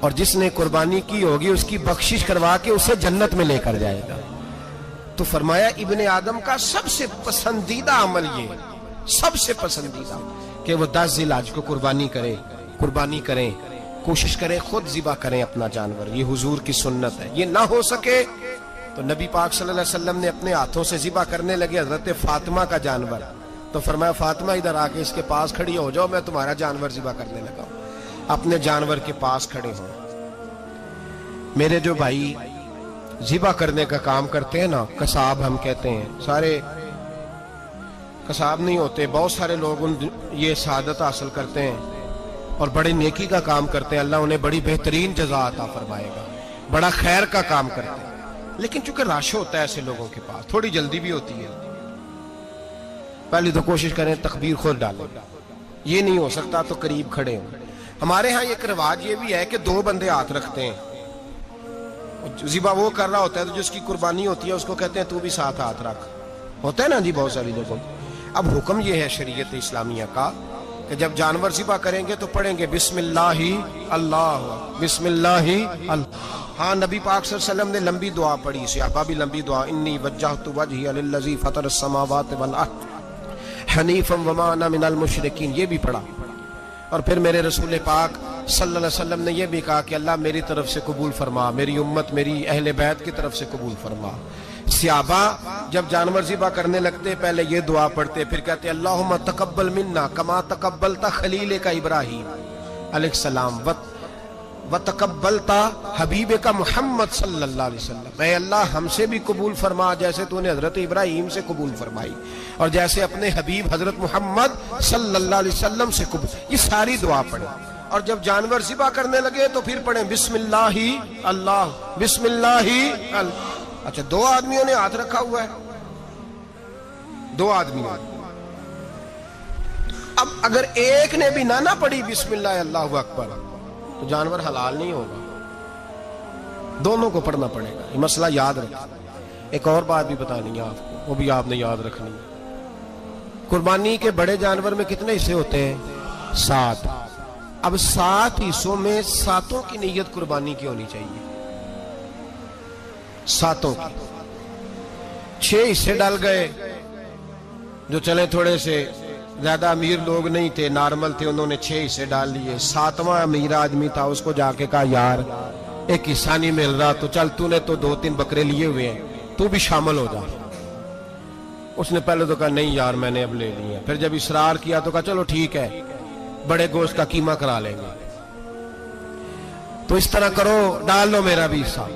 और जिसने कुर्बानी की होगी उसकी बख्शिश करवा के उसे जन्नत में लेकर जाएगा। तो फरमाया इब्ने आदम का सबसे पसंदीदा अमल ये, सबसे पसंदीदा, कि वो 10 जिलहज को कुर्बानी करें, कोशिश करें खुद ज़िबा करें अपना जानवर। ये हुजूर की सुन्नत है। ये ना हो सके तो नबी पाक सल्लल्लाहु अलैहि वसल्लम ने अपने हाथों से ज़िबा करने लगे हजरत फातिमा का जानवर। तो फरमाया फातिमा इधर आके इसके पास खड़ी हो जाओ, मैं तुम्हारा जानवर ज़िबा करने लगा। अपने जानवर के पास खड़े हो, میرے جو بھائی ذبح کرنے کا کام کرتے ہیں نا، قصاب ہم کہتے ہیں، سارے قصاب نہیں ہوتے، بہت سارے لوگ یہ سعادت حاصل کرتے ہیں اور بڑے نیکی کا کام کرتے ہیں، اللہ انہیں بڑی بہترین جزا عطا فرمائے گا، بڑا خیر کا کام کرتے ہیں، لیکن چونکہ رش ہوتا ہے ایسے لوگوں کے پاس، تھوڑی جلدی بھی ہوتی ہے، پہلی تو کوشش کریں تکبیر خود ڈالیں، یہ نہیں ہو سکتا تو قریب کھڑے ہوں۔ ہمارے ہاں ایک رواج یہ بھی ہے کہ 2 بندے ہاتھ رکھتے ہیں، ذبح وہ کر رہا ہوتا ہے تو جس کی قربانی ہوتی ہے اس کو کہتے ہیں تو بھی ساتھ ہاتھ رکھ، ہوتا ہے نا جی بہت ساری جگہوں۔ اب حکم یہ ہے شریعت اسلامیہ کا کہ جب جانور ذبح کریں گے تو پڑھیں گے بسم اللہ اللہ، بسم اللہ اللہ۔ ہاں نبی پاک صلی اللہ علیہ وسلم نے لمبی دعا پڑھی، صحابہ بھی لمبی دعا، انی وجہت وجہی للذی فطر السماوات والارض حنیفا وما انا من المشرکین، یہ بھی پڑھا۔ اور پھر میرے رسول پاک صلی اللہ علیہ وسلم نے یہ بھی کہا کہ اللہ میری طرف سے قبول فرما، میری امت میری اہل بیت کی طرف سے قبول فرما۔ صحابہ جب جانور ذبح کرنے لگتے پہلے یہ دعا پڑھتے، پھر کہتے اللہم تقبل منا کما تقبلتا خلیل کا ابراہیم علیہ السلام وتقبلتا حبیب کا محمد صلی اللہ علیہ وسلم، اے اللہ ہم سے بھی قبول فرما جیسے تو نے حضرت ابراہیم سے قبول فرمائی اور جیسے اپنے حبیب حضرت محمد صلی اللہ علیہ وسلم سے قبول۔ یہ ساری دعا پڑھیں اور جب جانور ذبح کرنے لگے تو پھر پڑھیں بسم اللہ اللہ، بسم اللہ اللہ۔ اچھا 2 آدمیوں نے ہاتھ رکھا ہوا ہے، 2 آدمیوں، اب اگر ایک نے بھی نہ پڑھی بسم اللہ اللہ اکبر تو جانور حلال نہیں ہوگا، دونوں کو پڑھنا پڑے گا، یہ مسئلہ یاد رکھیں۔ ایک اور بات بھی بتانی ہے آپ کو، وہ بھی آپ نے یاد رکھنی ہے۔ قربانی کے بڑے جانور میں کتنے حصے ہوتے ہیں؟ 7۔ اب 7 حصوں میں 7 کی نیت قربانی کی ہونی چاہیے، 7 کی۔ 6 حصے ڈال گئے، جو چلے تھوڑے سے زیادہ امیر لوگ نہیں تھے، نارمل تھے، انہوں نے 6 حصے ڈال لیے۔ 7واں امیر آدمی تھا، اس کو جا کے کہا یار ایک حصہ نہیں مل رہا تو چل تو نے تو 2-3 بکرے لیے ہوئے ہیں تو بھی شامل ہو جا۔ اس نے پہلے تو کہا نہیں یار میں نے اب لے لیے، پھر جب اصرار کیا تو کہا چلو ٹھیک ہے بڑے گوشت کا قیمہ کرا لیں گے، تو اس طرح کرو ڈال لو میرا بھی حصہ۔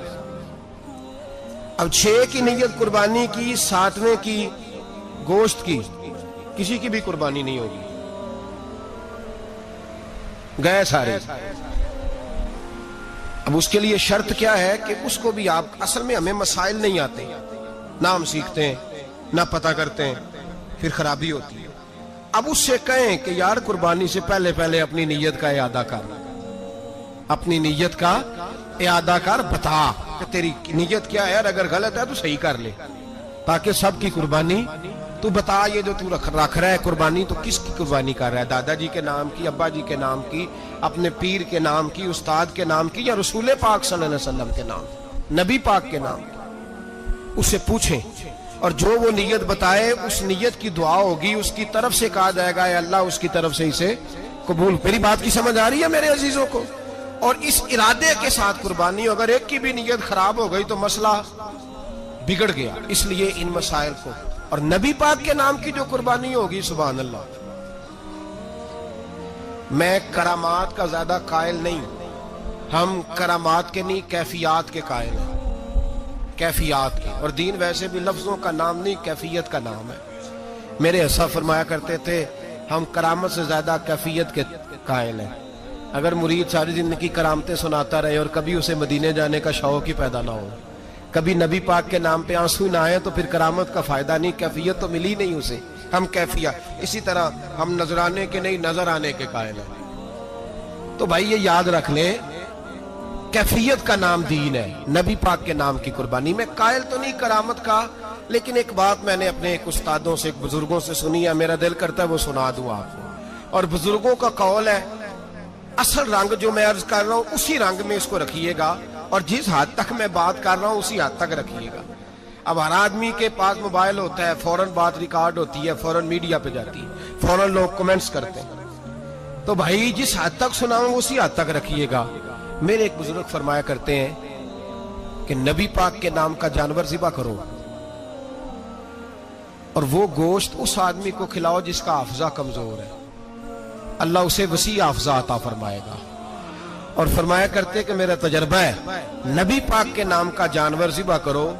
اب 6 کی نیت قربانی کی، 7ویں کی گوشت کی، کسی کی بھی قربانی نہیں ہوگی، گئے سارے۔ اب اس کے لیے شرط کیا ہے کہ اس کو بھی آپ، اصل میں ہمیں مسائل نہیں آتے، نہ ہم سیکھتے ہیں نہ پتہ کرتے ہیں، پھر خرابی ہوتی ہے۔ اب اس سے کہیں کہ یار قربانی سے پہلے اپنی نیت کا اعادہ کر، اپنی نیت کا اعادہ کر، بتا کہ تیری نیت کیا ہے، یار اگر غلط ہے تو صحیح کر لے، تاکہ سب کی قربانی تو بتا۔ یہ جو تو رکھ رہا ہے قربانی تو کس کی قربانی کر رہا ہے؟ دادا جی کے نام کی، ابا جی کے نام کی، اپنے پیر کے نام کی، استاد کے نام کی، یا رسول پاک صلی اللہ علیہ وسلم کے نام، نبی پاک کے نام کی؟ اس سے پوچھیں اور جو وہ نیت بتائے اس نیت کی دعا ہوگی، اس کی طرف سے کہا جائے گا اے اللہ اس کی طرف سے اسے قبول۔ میری بات کی سمجھ آ رہی ہے میرے عزیزوں کو؟ اور اس ارادے کے ساتھ قربانی، اگر ایک کی بھی نیت خراب ہو گئی تو مسئلہ بگڑ گیا۔ اس لیے ان مسائل کو، اور نبی پاک کے نام کی جو قربانی ہوگی، سبحان اللہ، میں کرامات کا زیادہ قائل نہیں، ہم کرامات کے نہیں کیفیات کے قائل ہیں، کیفیات کے، اور دین ویسے بھی لفظوں کا نام نہیں کیفیت کا نام ہے۔ میرے اسا فرمایا کرتے تھے ہم کرامت سے زیادہ کیفیت کے قائل ہیں۔ اگر مرید ساری زندگی کرامتیں سناتا رہے اور کبھی اسے مدینے جانے کا شوق ہی پیدا نہ ہو، کبھی نبی پاک کے نام پہ آنسو نہ آئے، تو پھر کرامت کا فائدہ نہیں، کیفیت تو ملی نہیں اسے، ہم کیفیت۔ اسی طرح ہم نظرانے کے نہیں نظر آنے کے قائل ہیں۔ تو بھائی یہ یاد رکھ لیں، کیفیت کا نام دین ہے، نبی پاک کے نام کی قربانی۔ میں قائل تو نہیں کرامت کا، لیکن ایک بات میں نے اپنے ایک استادوں سے، ایک بزرگوں سے سنی ہے، میرا دل کرتا ہے وہ سنا دوں آپ کو۔ اور بزرگوں کا قول ہے اصل رنگ جو میں عرض کر رہا ہوں اسی رنگ میں اس کو رکھیے گا، اور جس حد تک میں بات کر رہا ہوں اسی حد تک رکھیے گا۔ اب ہر آدمی کے پاس موبائل ہوتا ہے، فوراً بات ریکارڈ ہوتی ہے، فوراً میڈیا پہ جاتی ہے، فوراً لوگ کمنٹس کرتے ہیں، تو بھائی جس حد تک سناؤں اسی حد تک رکھیے گا۔ میرے ایک بزرگ فرمایا کرتے ہیں کہ نبی پاک کے نام کا جانور ذبح کرو اور وہ گوشت اس آدمی کو کھلاؤ جس کا حافظہ کمزور ہے، اللہ اسے وسیع حافظہ عطا فرمائے گا۔ اور فرمایا کرتے کہ میرا تجربہ ہے نبی پاک کے نام کا جانور ذبح کرو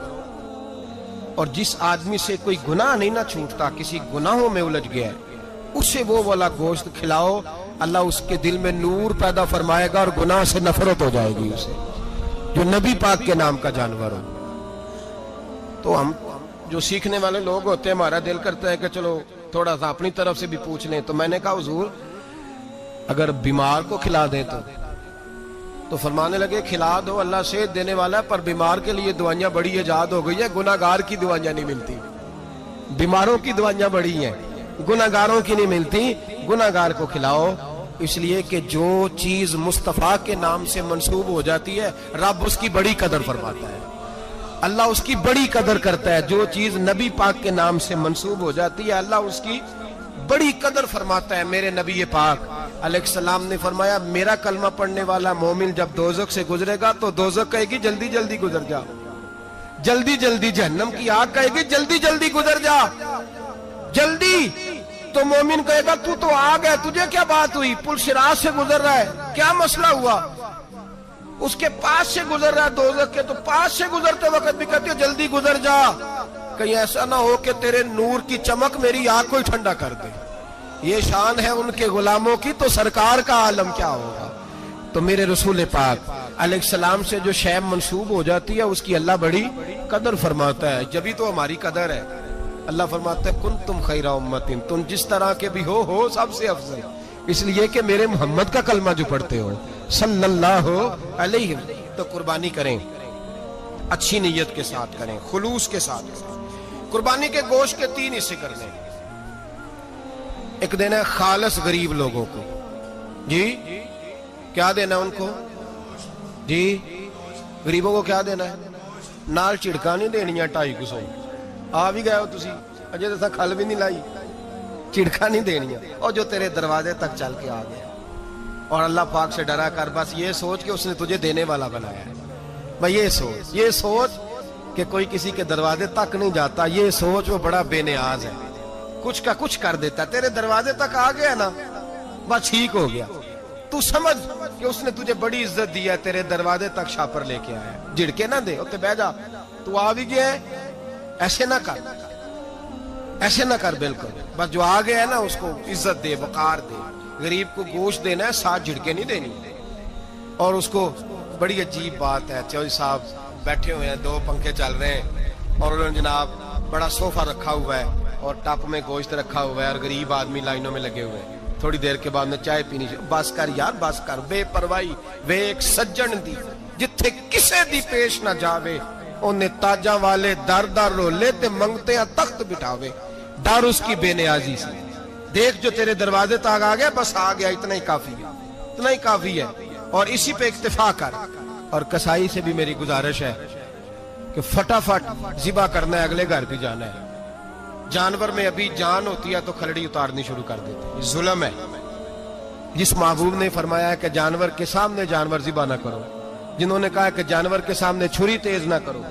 اور جس آدمی سے کوئی گناہ نہیں نہ چھوٹتا, کسی گناہوں میں الجھ گیا ہے, اسے وہ والا گوشت کھلاؤ, اللہ اس کے دل میں نور پیدا فرمائے گا اور گناہ سے نفرت ہو جائے گی اسے, جو نبی پاک کے نام کا جانور ہو. تو ہم جو سیکھنے والے لوگ ہوتے ہیں, ہمارا دل کرتا ہے کہ چلو تھوڑا سا اپنی طرف سے بھی پوچھ لیں. تو میں نے کہا حضور اگر بیمار کو کھلا دیں تو فرمانے لگے کھلا دو, اللہ صحت دینے والا ہے, پر بیمار کے لیے دوائیاں بڑی ایجاد ہو گئی ہے, گناہگار کی دوائیاں نہیں ملتی. بیماروں کی دوائیاں بڑی ہیں, گناہگاروں کی نہیں ملتی. گناہگار کو کھلاؤ, اس لیے کہ جو چیز مصطفیٰ کے نام سے منسوب ہو جاتی ہے رب اس کی بڑی قدر فرماتا ہے, اللہ اس کی بڑی قدر کرتا ہے. جو چیز نبی پاک کے نام سے منسوب ہو جاتی ہے اللہ اس کی بڑی قدر فرماتا ہے. میرے نبی پاک علیہ السلام نے فرمایا میرا کلمہ پڑھنے والا مومن جب دوزخ سے گزرے گا تو دوزخ کہے گی جلدی جلدی گزر جا, جلدی جلدی. جہنم کی آگ کہے گی جلدی جلدی گزر جا, جلدی. تو مومن کہے گا تو آگ ہے, تجھے کیا بات ہوئی, پل صراط سے گزر رہا ہے, کیا مسئلہ ہوا. اس کے پاس سے گزر رہا ہے دوزخ کے, تو پاس سے گزرتے وقت بھی کہتے ہو جلدی گزر جا, کہیں ایسا نہ ہو کہ تیرے نور کی چمک میری آنکھ کو ہی ٹھنڈا کر دے. یہ شان ہے ان کے غلاموں کی, تو سرکار کا عالم کیا ہوگا. تو میرے رسول پاک علیہ السلام سے جو شے منسوب ہو جاتی ہے اس کی اللہ بڑی قدر فرماتا ہے, جبھی تو ہماری قدر ہے. اللہ فرماتا ہے کنتم خیر امت, تم جس طرح کے بھی ہو سب سے افضل, اس لیے کہ میرے محمد کا کلمہ جو پڑھتے ہو صلی اللہ علیہ. تو قربانی کریں, اچھی نیت کے ساتھ کریں, خلوص کے ساتھ کریں. قربانی کے گوشت کے 3 حصے کرنے. ایک دینا ہے خالص غریب لوگوں کو, جی کیا دینا ہے ان کو, جی غریبوں کو کیا دینا ہے, نال چڑکا نہیں دینی ہے 250 آ بھی گئے ہو تسی, اجے تو کھل بھی نہیں لائی, چڑکا نہیں دینی ہے, اور جو تیرے دروازے تک چل کے آ گیا. اور اللہ پاک سے ڈرا کر, بس یہ سوچ کہ اس نے تجھے دینے والا بنایا ہے. بھائی یہ سوچ کہ کوئی کسی کے دروازے تک نہیں جاتا, یہ سوچ وہ بڑا بے نیاز ہے, کچھ کا کچھ کر دیتا. تیرے دروازے تک آ گیا نا, بس ٹھیک ہو گیا. تو سمجھ کہ اس نے تجھے بڑی عزت دی ہے, تیرے دروازے تک شاپر لے کے آیا ہے. جھڑکے نہ دے, اتنے بہ جا, تو آ بھی گیا ہے, ایسے نہ کر, ایسے نہ کر بالکل. بس جو آ گیا ہے نا اس کو عزت دے, وقار دے. غریب کو گوشت دینا ہے, 7 جھڑکے نہیں دینی. اور اس کو بڑی عجیب بات ہے, چودھری صاحب بیٹھے ہوئے ہیں, 2 پنکھے چل رہے ہیں, اور انہوں نے جناب بڑا صوفہ رکھا ہوا ہے اور ٹپ میں گوشت رکھا ہوا ہے, اور غریب آدمی لائنوں میں لگے ہوئے ہیں. تھوڑی دیر کے بعد میں چائے پینی, بس کر یار بس کر, بے پرواہی وے ایک سجن دی جتھے کسے دی پیش نہ جاوے, انہیں تاجاں والے در در رولے تے منگتے ہیں تخت بٹھاوے. ڈر اس کی بے نیازی سے, دیکھ جو تیرے دروازے تک آ گیا, بس آ گیا, اتنا ہی کافی ہے, اتنا ہی کافی ہے. اور اسی پہ اکتفا کر. اور کسائی سے بھی میری گزارش ہے کہ فٹافٹ ذبح کرنا ہے, اگلے گھر بھی جانا ہے. جانور میں ابھی جان ہوتی ہے تو کھلڑی اتارنی شروع کر دیتے, ظلم ہے. جس محبوب نے فرمایا ہے کہ جانور کے سامنے جانور ذبح نہ کرو, جنہوں نے کہا کہ جانور کے سامنے چھری تیز نہ کرو,